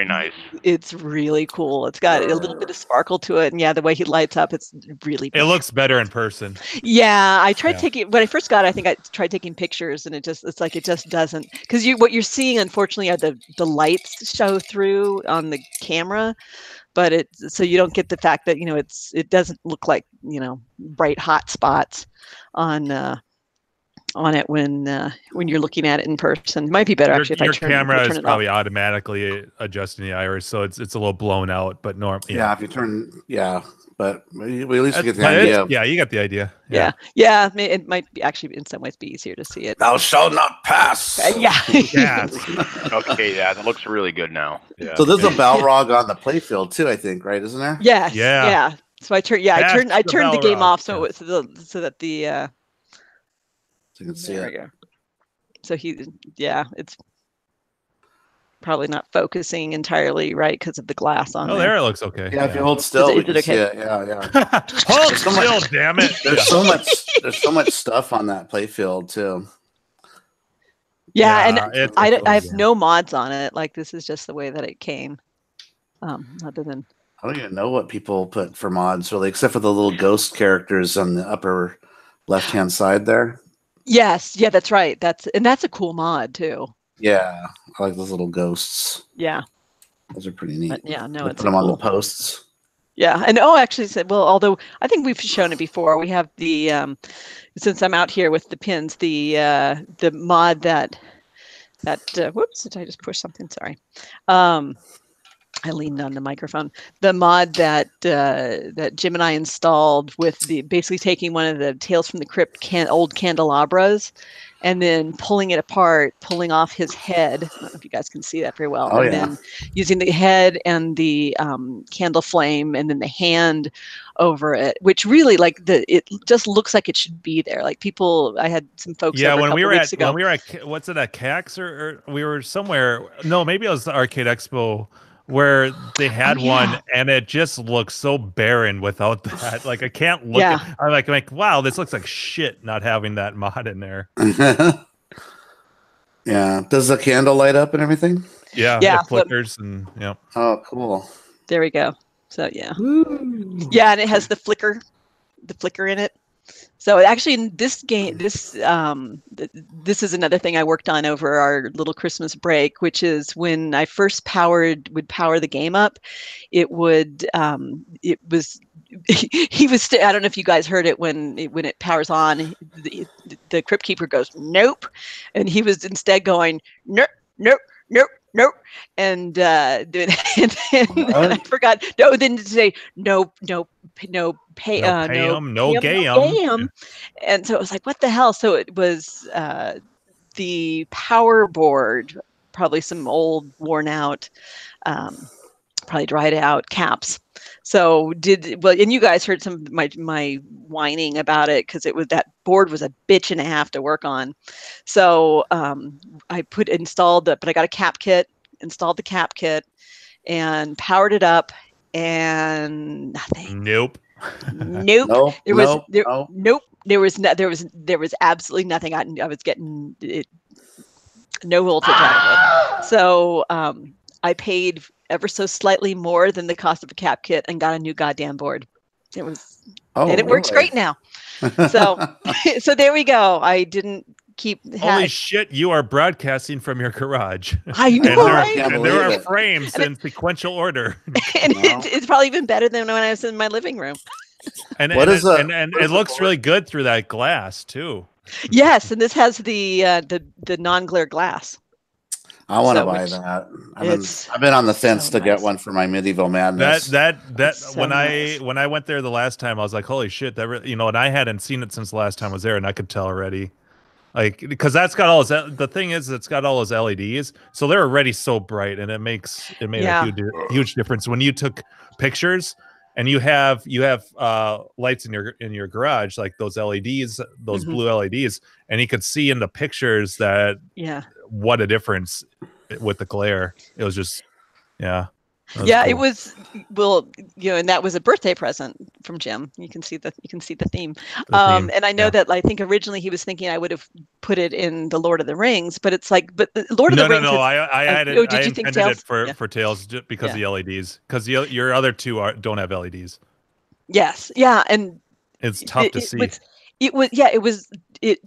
nice. It's really cool. It's got a little bit of sparkle to it, and the way he lights up, it's really. It looks better in person. Yeah, I tried taking when I first got it. I think I tried taking pictures, and it just doesn't, because what you're seeing, unfortunately, are the lights show through on the camera. but so you don't get the fact that it doesn't look like bright hot spots on it when you're looking at it in person. It might be better actually if your I turn camera is it probably off. automatically adjusting the iris, so it's a little blown out, but if you turn but we at least get the idea. Yeah, you got the idea. Yeah. It might be actually in some ways be easier to see it. Thou shalt not pass. Yeah. Okay, yeah, that looks really good now. Yeah. So there's a Balrog on the playfield too, I think, right? Isn't there? Yes. Yeah. So I turned the game off so that the so you can see it. So it's probably not focusing entirely right because of the glass on there. It looks okay. Yeah, if you hold still, is it okay? Yeah. Hold still, damn it. There's so much stuff on that playfield too. Yeah, and I have no mods on it. Like this is just the way that it came. Other than I don't even know what people put for mods really, except for the little ghost characters on the upper left-hand side there. Yes, yeah, that's right. That's a cool mod too. Yeah, I like those little ghosts. Yeah, those are pretty neat. But yeah, no, put it's them cool. on the posts. Yeah, and actually said, well, although I think we've shown it before, we have the since I'm out here with the pins, the mod that whoops, did I just push something? Sorry. I leaned on the microphone. The mod that Jim and I installed with basically taking one of the Tales from the Crypt old candelabras and then pulling it apart, pulling off his head. I don't know if you guys can see that very well. Then using the head and the candle flame and then the hand over it, which really it just looks like it should be there. Like I had some folks when we were at what's it at CAX or we were somewhere. No, maybe it was the Arcade Expo where they had one and it just looks so barren without that. Like I can't look at I'm like, wow, this looks like shit not having that mod in there. Yeah. Does the candle light up and everything? Yeah. It flickers and Oh, cool. There we go. So yeah. Yeah, and it has the flicker in it. So actually in this game, this is another thing I worked on over our little Christmas break, which is when I first would power the game up, he was I don't know if you guys heard it when it powers on, the Crypt Keeper goes, nope. And he was instead going, nope, nope, nope, nope. And I forgot. No, then to say no gayum. And so it was like, what the hell? So it was the power board, probably some old worn out, probably dried out caps. So and you guys heard some of my whining about it because that board was a bitch and a half to work on. So I installed but I got a cap kit, installed the cap kit, and powered it up, and nothing. Nope. Nope. There was absolutely nothing. I was getting no voltage out of it. So I paid ever so slightly more than the cost of a cap kit and got a new goddamn board. It works great now. So there we go. I didn't Holy shit, you are broadcasting from your garage. I know, and there are frames in sequential order. And it's probably even better than when I was in my living room. And it looks really good through that glass too. Yes, and this has the non-glare glass. I want to buy that. I've been on the fence to get one for my Medieval Madness. When I went there the last time, I was like, holy shit, and I hadn't seen it since the last time I was there, and I could tell already. Like, because that's got all the thing is it's got all those LEDs, so they're already so bright, and it made a huge difference when you took pictures, and you have lights in your garage, like those LEDs, those blue LEDs, and you could see in the pictures that what a difference with the glare. It was just cool. It was and that was a birthday present from Jim. You can see the theme. And I know that I think originally he was thinking I would have put it in the Lord of the Rings, but it's like, but the Lord of the Rings. I intended it for Tales just because of the LEDs, because your other two don't have LEDs. Yes, yeah, and it's tough to see. It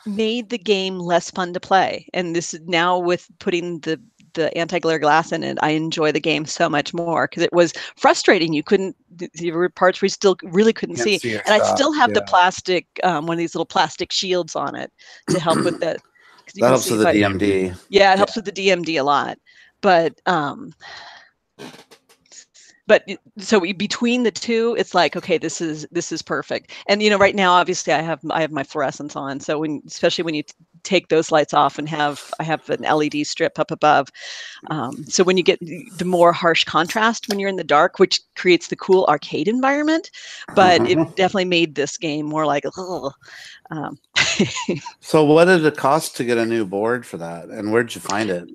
made the game less fun to play, and this is now with putting the the anti-glare glass in it, I enjoy the game so much more because it was frustrating. You couldn't, there were parts we still really couldn't see. And I still have the plastic, one of these little plastic shields on it to help with that. That helps with the DMD. Yeah, it helps with the DMD a lot. But so between the two, it's like, okay, this is perfect. And right now, obviously, I have my fluorescents on. So especially when you take those lights off and I have an LED strip up above. So when you get the more harsh contrast when you're in the dark, which creates the cool arcade environment, but it definitely made this game more like. So what did it cost to get a new board for that, and where'd you find it?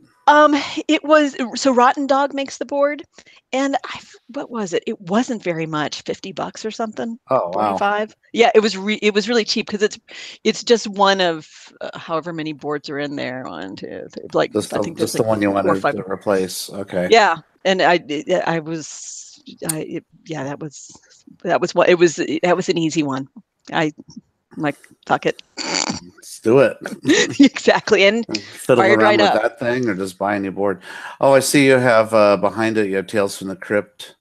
It was Rotten Dog makes the board, and what was it? It wasn't very much, $50 or something. Oh, wow. 45. Yeah, it was really cheap because it's just one of however many boards are in there. One, two, three, like just I think just the one you wanted to replace. Okay. Yeah, and that was an easy one. I'm like, fuck it. Let's do it. Exactly. And fiddle around with that thing or just buy a new board. Oh, I see you have behind it, you have Tales from the Crypt,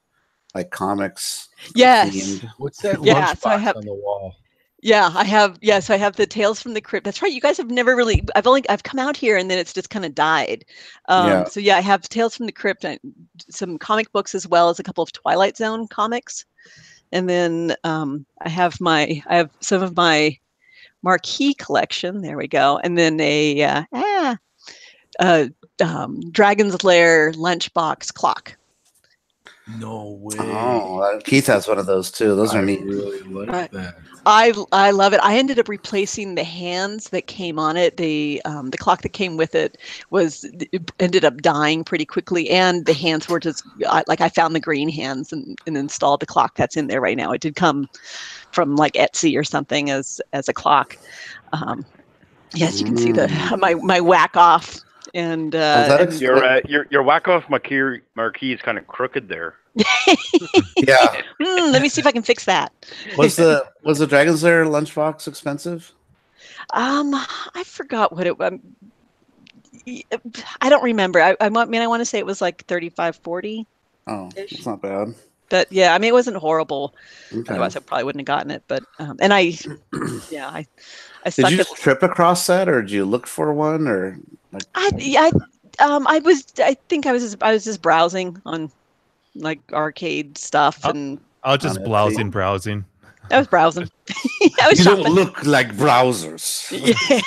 like comics. Yes. Themed. What's that lunchbox on the wall? Yeah, I have. Yeah, so I have the Tales from the Crypt. That's right. You guys have never really. I've come out here and then it's just kind of died. So yeah, I have Tales from the Crypt, and some comic books as well as a couple of Twilight Zone comics, and then I have some of my marquee collection. There we go, and then a Dragon's Lair lunchbox clock. No way. Oh, Keith has one of those too. Those are neat. I really like that. I love it. I ended up replacing the hands that came on it. The clock that came with it ended up dying pretty quickly, and the hands were just I found the green hands and installed the clock that's in there right now. It did come from like Etsy or something as a clock. Yes, you can see my whack off. And your whack off marquee is kind of crooked there. Yeah. Let me see if I can fix that. Was the Dragon's Lair lunchbox expensive? I forgot what it was. I don't remember. I want to say it was like $35-40. Oh, it's not bad. But yeah, I mean, it wasn't horrible. Okay. Otherwise, I probably wouldn't have gotten it. But and I did you just trip across that, or did you look for one, or? I think I was just browsing on like arcade stuff and. I was just browsing. I was browsing. You don't look like browsers. Yeah.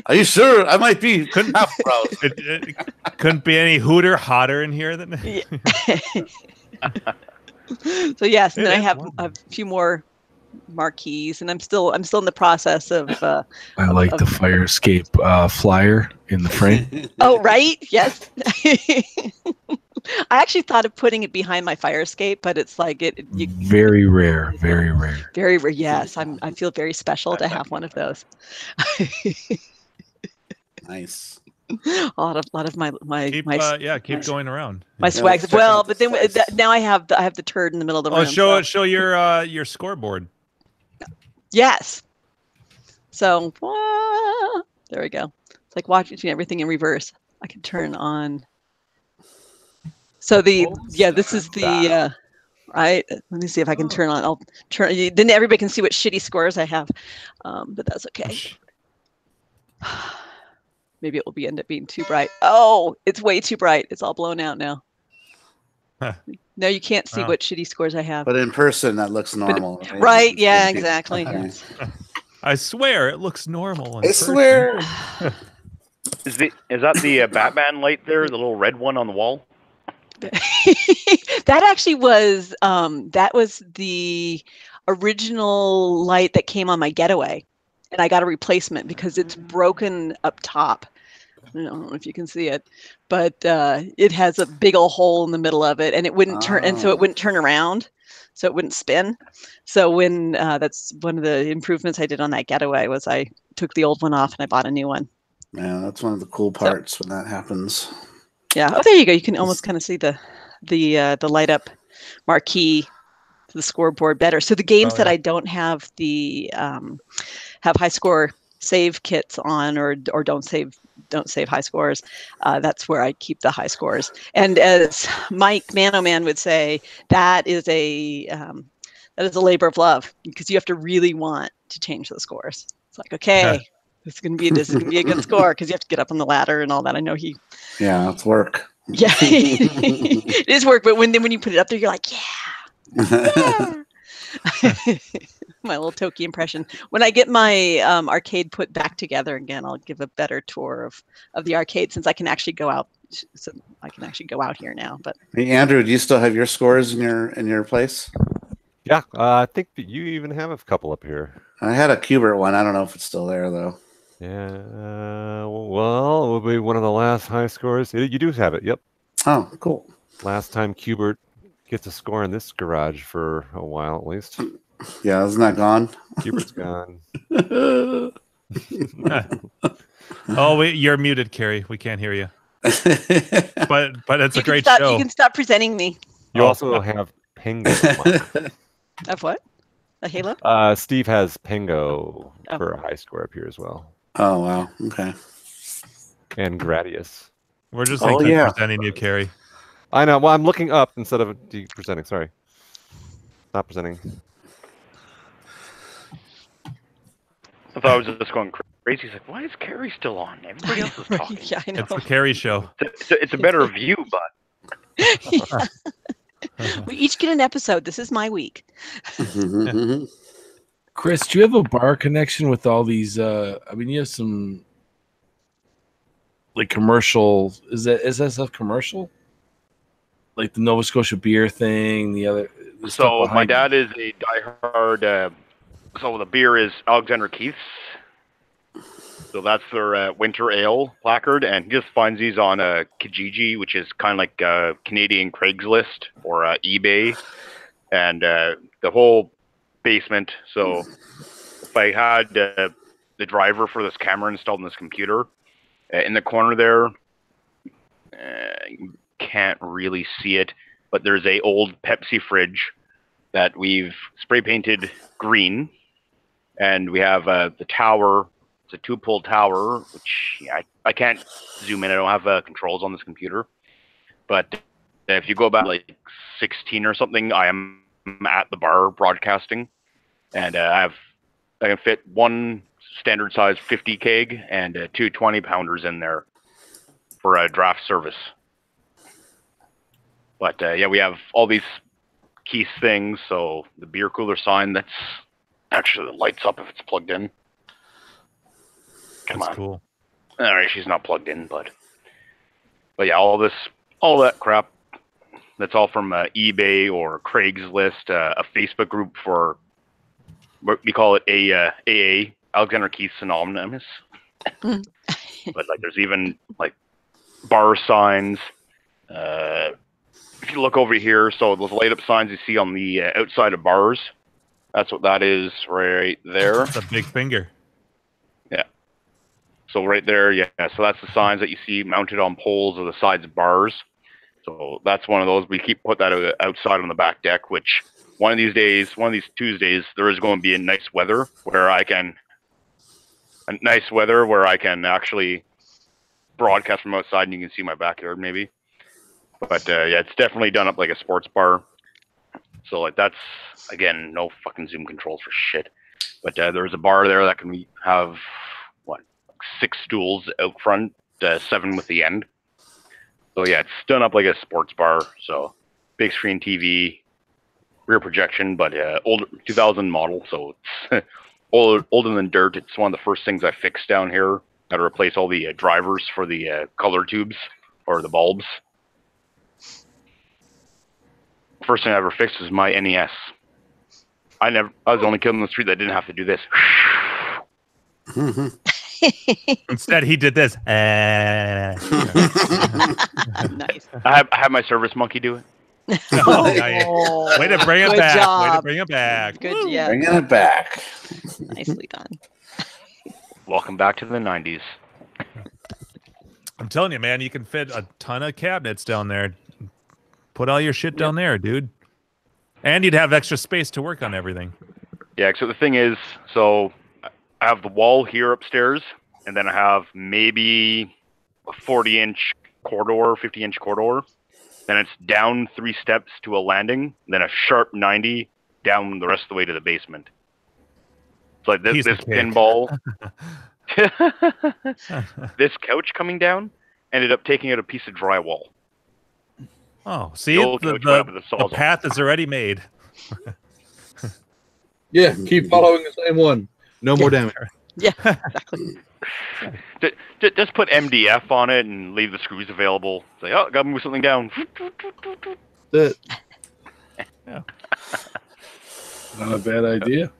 Are you sure? I might be. Couldn't have browsed. It couldn't be any hotter in here than. So yes, and then I have a few more marquees, and I'm still in the process of. I like the fire escape flyer in the frame. Oh right, yes. I actually thought of putting it behind my fire escape, but it's like very rare. Very rare. Yes, I feel very special to have one of those. Nice. A lot of my keep going around. My swags. Well, but then now I have the turd in the middle of the room. Show your scoreboard. Yes. So there we go. It's like watching everything in reverse. I can turn on. So this is the right. Let me see if I can turn on. I'll turn. Then everybody can see what shitty scores I have, but that's okay. Maybe it will end up being too bright. Oh, it's way too bright. It's all blown out now. No, you can't see what shitty scores I have. But in person, that looks normal. Right? Yeah, exactly. Okay. I swear, it looks normal. I swear. Is that the Batman light there? The little red one on the wall? That actually was that was the original light that came on my Getaway, and I got a replacement because it's broken up top. I don't know if you can see it, but it has a big old hole in the middle of it, and it wouldn't turn, and so it wouldn't turn around, so it wouldn't spin. So when that's one of the improvements I did on that Getaway was I took the old one off and I bought a new one. Yeah, that's one of the cool parts when that happens. Yeah. Oh, there you go. You can almost kind of see the light up marquee, the scoreboard better. So the games that I don't have the have high score save kits on, or don't save high scores. That's where I keep the high scores. And as Mike Man would say, that is a labor of love, because you have to really want to change the scores. It's like, okay, this is gonna be a good score, because you have to get up on the ladder and all that. I know he. Yeah, it's work. Yeah, it is work. But when you put it up there, you're like, yeah. My little Toki impression. When I get my arcade put back together again, I'll give a better tour of the arcade, since I can actually go out. So I can actually go out here now. But hey, Andrew, do you still have your scores in your place? Yeah, I think that you even have a couple up here. I had a Cubert one. I don't know if it's still there though. Yeah, well, it will be one of the last high scores. You do have it. Yep. Oh, cool. Last time Cubert gets a score in this garage for a while, at least. Yeah, isn't that gone? Cubert's gone. Oh, you're muted, Carrie. We can't hear you. But it's a great show. You can stop presenting me. You also have Pengo. Of what? A Halo? Steve has Pengo for a high score up here as well. Oh, wow. Okay. And Gradius. We're just presenting you, Carrie. I know. Well, I'm looking up instead of presenting. Sorry. Not presenting. I thought I was just going crazy. He's like, why is Carrie still on? Everybody else is talking. Yeah, I know. It's the Carrie show. It's a better view, but... We each get an episode. This is my week. Chris, do you have a bar connection with all these? I mean, you have some like commercial. Is that stuff commercial? Like the Nova Scotia beer thing. The so my dad is a diehard. So the beer is Alexander Keith's. So that's their winter ale placard, and he just finds these on Kijiji, which is kind of like Canadian Craigslist or eBay, and the whole basement. So if I had the driver for this camera installed in this computer, in the corner there, you can't really see it, but there's a old Pepsi fridge that we've spray painted green, and we have the tower. It's a 2-pole tower, which I can't zoom in. I don't have controls on this computer. But if you go back like 16 or something, I am at the bar broadcasting, and I can fit one standard size 50 keg and 2 20-pounders in there for a draft service. But yeah, we have all these Keith things. So the beer cooler sign that's actually lights up if it's plugged in. Come on. Cool. All right, she's not plugged in, but yeah, all that crap. That's all from eBay or Craigslist, a Facebook group for we call it AA, Alexander Keith's Anonymous. But like, there's even like bar signs. If you look over here, so those light up signs you see on the outside of bars, that's what that is right there. It's a big finger. Yeah. So right there, yeah. So that's the signs that you see mounted on poles of the sides of bars. So that's one of those. We put that outside on the back deck, which one of these Tuesdays, there is going to be nice weather where I can actually broadcast from outside and you can see my backyard maybe. But yeah, it's definitely done up like a sports bar. So like that's, again, no fucking Zoom controls for shit. But there's a bar there that can have, 6 stools out front, 7 with the end. So yeah, it's done up like a sports bar. So big screen TV, rear projection, but old 2000 model. So it's older than dirt. It's one of the first things I fixed down here. Got to replace all the drivers for the color tubes or the bulbs. First thing I ever fixed was my NES. I was the only kid on the street that didn't have to do this. Instead, he did this. Nice. I have my service monkey do it. Way to bring it Good back. job. Way to bring it back. Good, yeah. Bringing it back. Nicely done. Welcome back to the 90s. I'm telling you, man, you can fit a ton of cabinets down there. Put all your shit down there, dude. And you'd have extra space to work on everything. Yeah, so the thing is, so I have the wall here upstairs, and then I have maybe a 40-inch corridor, 50-inch corridor. Then it's down 3 steps to a landing, then a sharp 90 down the rest of the way to the basement. It's like this pinball, this couch coming down ended up taking out a piece of drywall. Oh, see, the path is already made. Yeah, keep following the same one. No more damage. Yeah, exactly. Just put MDF on it and leave the screws available. Say, oh, gotta move something down. That's it. Yeah. Not a bad idea.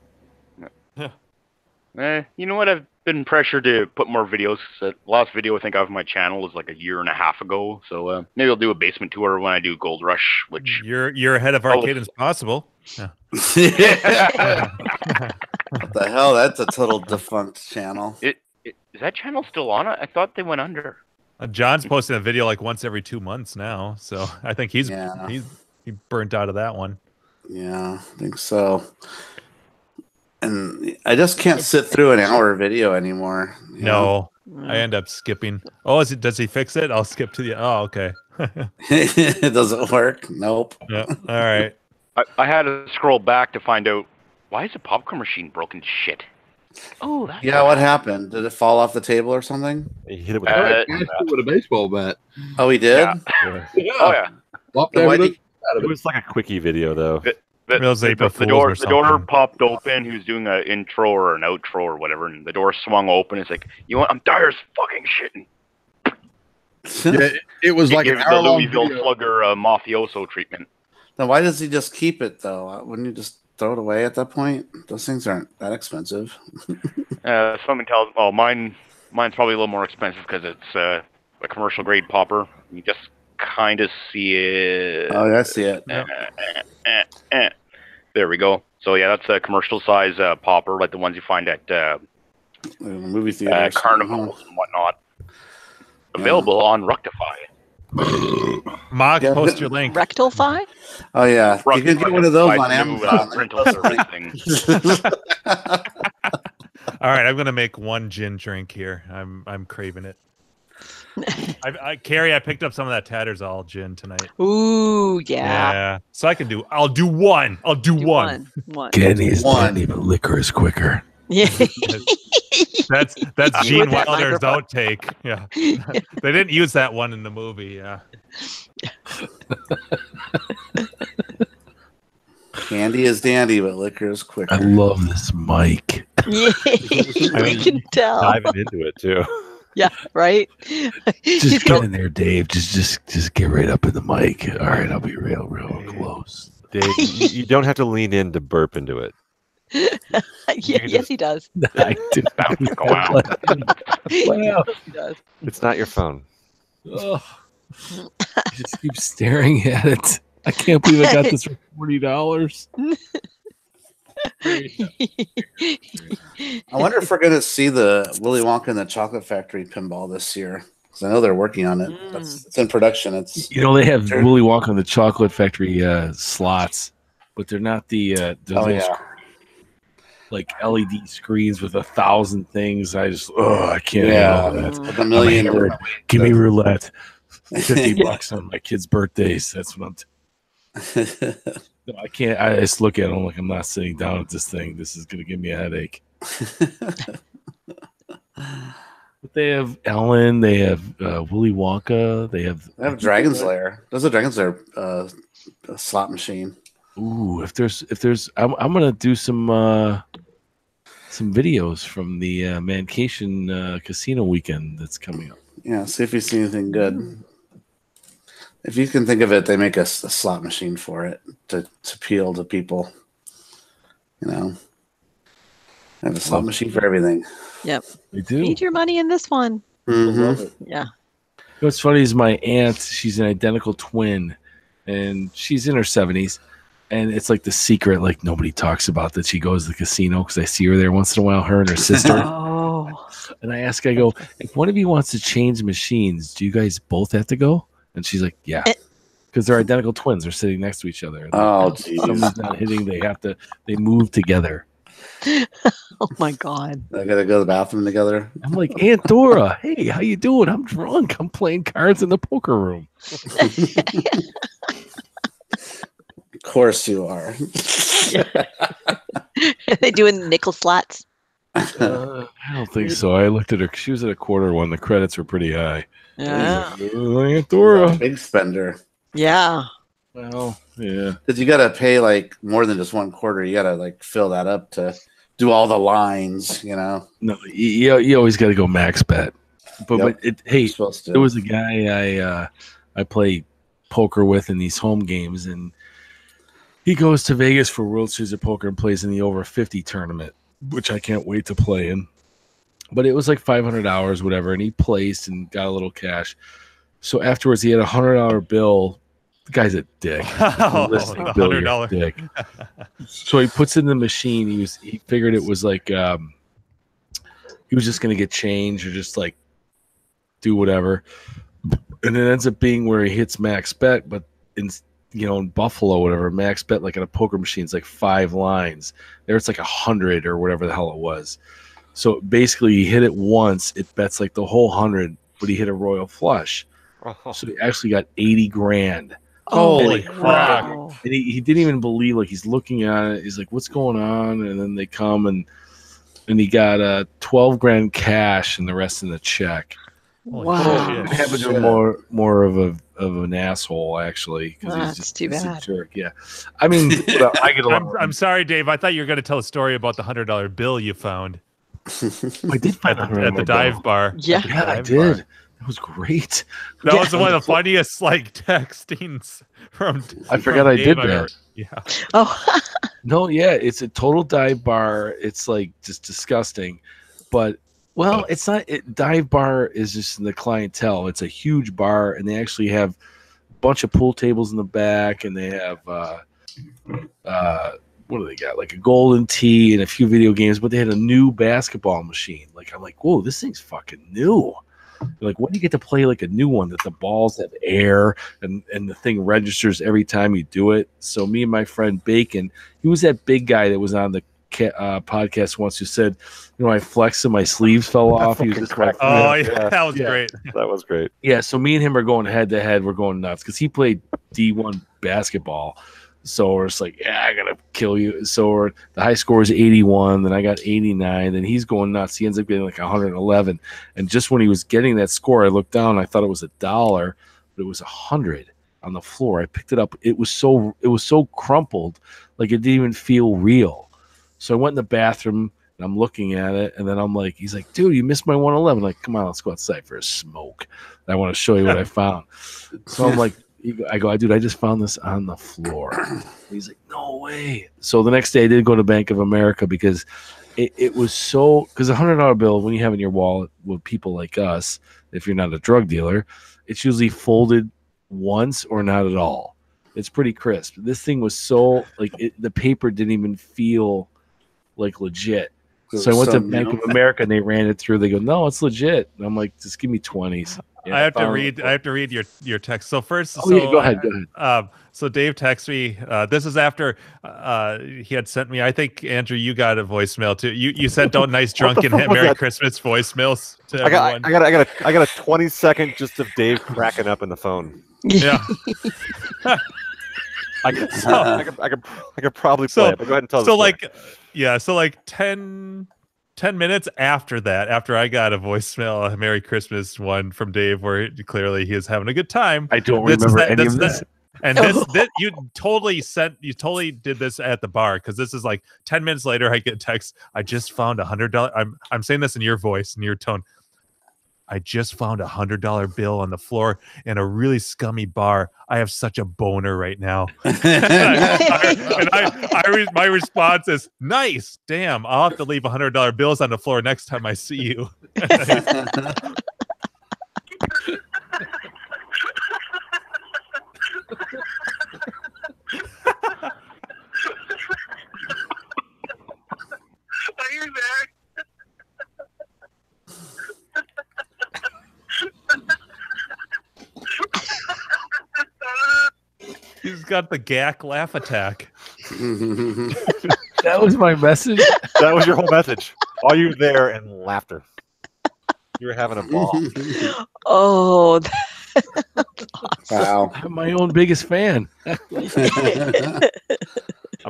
You know what? I've been pressured to put more videos. The last video I think I have on my channel is like 1.5 years ago. So maybe I'll do a basement tour when I do Gold Rush. Which you're ahead of Arcade as possible. Yeah. What the hell? That's a total defunct channel. Is that channel still on? I thought they went under. John's posting a video like once every 2 months now, so I think he burnt out of that one. Yeah, I think so. And I just can't sit through an hour video anymore. No, I end up skipping. Oh, does he fix it? I'll skip to the. Oh, okay. It doesn't work. Nope. Yeah. All right. I had to scroll back to find out why is the popcorn machine broken to shit. Oh, yeah. What happened? Did it fall off the table or something? He hit it with, with a baseball bat. Oh, he did. Yeah. Oh yeah. It was like a quickie video though. The door popped open. He was doing an intro or an outro or whatever, and the door swung open. It's like, you know what? I'm tired of fucking shitting. Yeah, it was like an the Louisville Slugger mafioso treatment. Then why does he just keep it though? Wouldn't you just throw it away at that point? Those things aren't that expensive. Someone tells, oh, mine's probably a little more expensive because it's a commercial grade popper. You just kind of see it. Oh, I see it. There we go. So yeah, that's a commercial size popper, like the ones you find at movie theaters, carnivals and whatnot. Available on Rectify. Mark, post your link. Rectify? Oh yeah, you can get one of those on Amazon. All right, I'm gonna make one gin drink here. I'm craving it. Carrie, I picked up some of that Tattersall gin tonight. Ooh, yeah. Yeah. So I'll do one. I'll do one. Kenny is dandy, but liquor is quicker. Yeah. That's Gene Wilder's outtake. Yeah. They didn't use that one in the movie. Yeah. Candy is dandy, but liquor is quicker. I love this mic. Yeah, we can tell. Diving into it too. Yeah, right. Just get in there, Dave. Just get right up in the mic. All right, I'll be real close. Dave, you don't have to lean in to burp into it. Yes, he does. I do. Wow. Yes, he does. It's not your phone. Oh, I just keep staring at it. I can't believe I got this for $40. I wonder if we're going to see the Willy Wonka and the Chocolate Factory pinball this year, because I know they're working on it. It's in production. It's they have Willy Wonka and the Chocolate Factory slots, but they're not the like LED screens with 1,000 things. I can't handle that. With a million. Give me roulette. $50 on my kids' birthdays. That's what I'm. No, I can't. I just look at it. I'm like, I'm not sitting down at this thing. This is going to give me a headache. But they have Ellen. They have Willy Wonka. They have Dragon's Lair. There's a Dragon's Lair slot machine. Ooh, if there's, I'm gonna do some videos from the Mancation Casino weekend that's coming up. Yeah, see if you see anything good. If you can think of it, they make a slot machine for it to appeal to people. You know, they have a slot machine for everything. Yep, they do. Need your money in this one. Mm-hmm. Yeah. What's funny is my aunt. She's an identical twin, and she's in her 70s. And it's like the secret, like nobody talks about, that she goes to the casino because I see her there once in a while, her and her sister. Oh. And I ask, I go, if one of you wants to change machines, do you guys both have to go? And she's like, yeah. Because they're identical twins. They're sitting next to each other. Oh, geez. Someone's not hitting. They move together. Oh my God. I gotta go to the bathroom together. I'm like, Aunt Dora, hey, how you doing? I'm drunk. I'm playing cards in the poker room. Of course you are. Are they doing nickel slots? I don't think so. I looked at her. She was at a quarter one. The credits were pretty high. Yeah. Aunt Dora. Big spender. Yeah. Well, yeah. Because you gotta pay like more than just one quarter. You gotta like fill that up to do all the lines, you know. No, you always got to go max bet. But hey, there was a guy I play poker with in these home games, and he goes to Vegas for World Series of Poker and plays in the over 50 tournament, which I can't wait to play in. But it was like $500, whatever, and he placed and got a little cash. So afterwards, he had $100 bill. The guy's a dick. $100 dick. So he puts it in the machine. He figured it was like he was just gonna get change or just like do whatever, and it ends up being where he hits max bet, but in Buffalo, whatever, max bet like on a poker machine is like 5 lines. There it's like 100 or whatever the hell it was. So basically, he hit it once, it bets like the whole 100, but he hit a royal flush. So he actually got 80 grand. Holy crap. And he didn't even believe, like, he's looking at it. He's like, what's going on? And then they come and he got 12 grand cash and the rest in the check. Wow. It happened to more of an asshole, actually. That's too bad. A jerk. Yeah. I mean, I get a lot. I'm sorry, Dave. I thought you were going to tell a story about the $100 bill you found. I did find at the dive bar. Yeah, I did. That was great. That was one of the funniest textings from. I forgot I did that. Yeah. Oh. No, yeah, it's a total dive bar. It's like just disgusting, but it's not. Dive bar is just the clientele. It's a huge bar, and they actually have a bunch of pool tables in the back, and they have what do they got? Like a golden tee and a few video games, but they had a new basketball machine. Like, I'm like, whoa, this thing's fucking new. Like, when do you get to play like a new one that the balls have air and the thing registers every time you do it? So me and my friend Bacon, he was that big guy that was on the podcast once who said, I flexed and my sleeves fell off. He was just like, that was great. That was great. Yeah, so me and him are going head to head. We're going nuts because he played D1 basketball. So we're just like, I gotta kill you. So the high score is 81, then I got 89, then he's going nuts. He ends up getting like 111. And just when he was getting that score, I looked down, I thought it was $1, but it was 100 on the floor. I picked it up. It was so crumpled, like it didn't even feel real. So I went in the bathroom and I'm looking at it, and then I'm like, he's like, dude, you missed my 111. I'm like, come on, let's go outside for a smoke. I want to show you what I found. So I'm like, I go, dude, I just found this on the floor. He's like, no way. So the next day I did go to Bank of America because it was so, because a $100 bill, when you have in your wallet with people like us, if you're not a drug dealer, it's usually folded once or not at all. It's pretty crisp. This thing was so, like, the paper didn't even feel like legit. So I went to Bank of America and they ran it through. They go, no, it's legit. And I'm like, just give me 20s. Yeah, I have to read your text. So first, go ahead. So Dave texted me. This is after he had sent me. I think Andrew, you got a voicemail too. You sent out nice drunken Merry Christmas voicemails to everyone. I got a 20-second just of Dave cracking up in the phone. Yeah. I could probably play it. But go ahead and tell. So like 10 minutes after that, after I got a voicemail, a Merry Christmas one from Dave, where clearly he is having a good time. I don't remember any of this. And this you totally did this at the bar, because this is like 10 minutes later. I get a text. I just found $100. I'm saying this in your voice, in your tone. I just found $100 bill on the floor in a really scummy bar. I have such a boner right now. My response is, nice. Damn, I'll have to leave $100 bills on the floor next time I see you. Are you there? He's got the gack laugh attack. That was my message. That was your whole message. All you there and laughter. You were having a ball. Oh, that's awesome. Wow. I'm my own biggest fan. I'm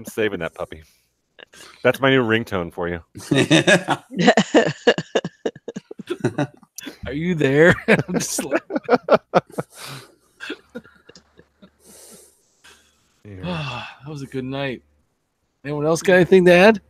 saving that puppy. That's my new ringtone for you. Are you there? I'm just like... That was a good night. Anyone else got anything to add?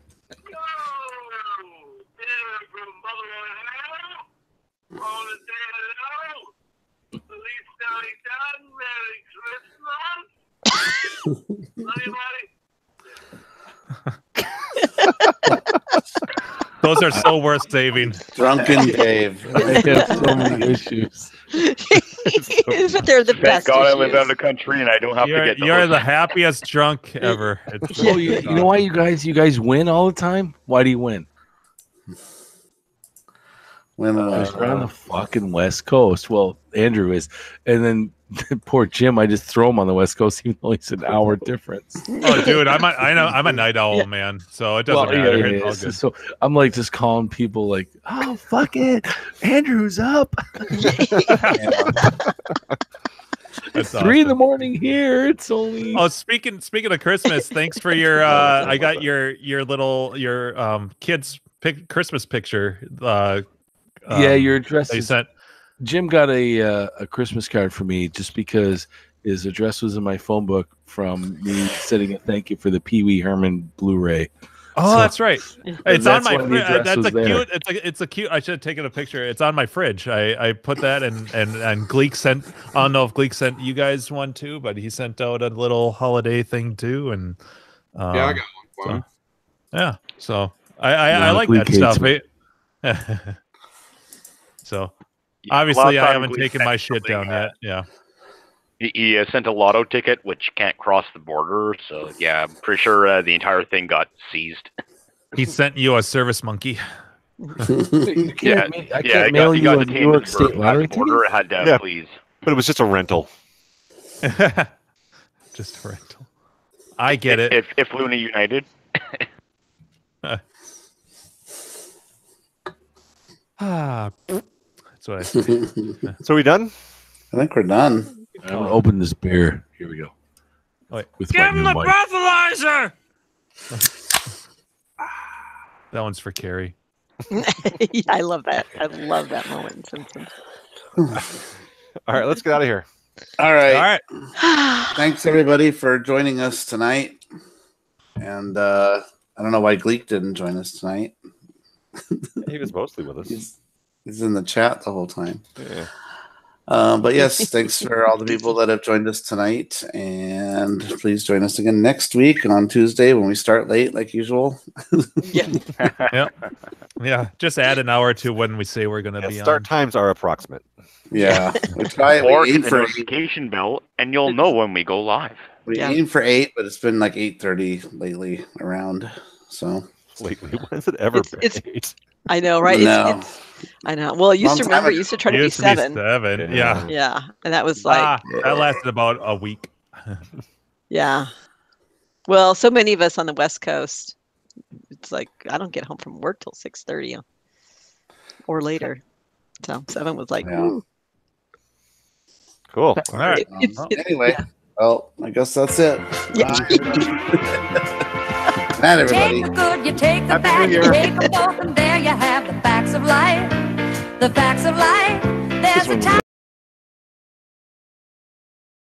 Those are so worth saving. Drunken Dave. I have so many issues. But they're the Thank best. God I issues. live out of the country and I don't have to get. You're the happiest drunk ever. Oh, you know why you guys win all the time? Why do you win? When We're on the fucking West Coast. Well, Andrew is, and then poor Jim. I just throw him on the West Coast, even though he's an hour difference. Oh, dude, I'm a night owl, man. So it doesn't matter. It's all good. So I'm like just calling people like, oh fuck it, Andrew's up. It's 3 in the morning here. It's only. Oh, speaking of Christmas, thanks for your. I got your kids' Christmas picture. Your address. They sent. Jim got a Christmas card for me just because his address was in my phone book from me sending a thank you for the Pee Wee Herman Blu-ray. Oh, so, that's right. It's on my. That's a cute. It's a cute. I should have taken a picture. It's on my fridge. I put that and Gleek sent. I don't know if Gleek sent you guys one too, but he sent out a little holiday thing too. And yeah, I got one. Yeah, so I like that stuff. So obviously I haven't taken my shit down yet. Yeah. He sent a lotto ticket, which can't cross the border. So, yeah, I'm pretty sure the entire thing got seized. He sent you a service monkey. I can't mail you a New York State lottery ticket? Please. But it was just a rental. Just a rental. I get it. If Luna United. That's what I say. So we done? I think we're done. I'm gonna open this beer. Here we go. Wait. With Give him the breathalyzer. That one's for Carrie. Yeah, I love that. I love that moment in Simpsons. All right, let's get out of here. All right. Thanks everybody for joining us tonight. And I don't know why Gleek didn't join us tonight. He was mostly with us. He's in the chat the whole time. Yeah. But yes, thanks for all the people that have joined us tonight. And please join us again next week on Tuesday when we start late like usual. Yeah. Yeah. Just add an hour to when we say we're going to be start on. times are approximate. Yeah. We try or hit the notification bell and you'll know when we go live. We aim for 8, but it's been like 8:30 lately around. So lately, when has it ever been? 8? I know, right? No. I know. Well, it used to remember. It used to try to be 7. 7. Yeah. Yeah, and that was like that lasted about a week. Yeah. Well, so many of us on the West Coast, it's like I don't get home from work till 6:30 or later. So 7 was like, ooh. Cool. All right. Anyway, well, I guess that's it. Yeah. Night, everybody. Take the good, you take the bad, you take them both, and there you have the facts of life. The facts of life. There's a time.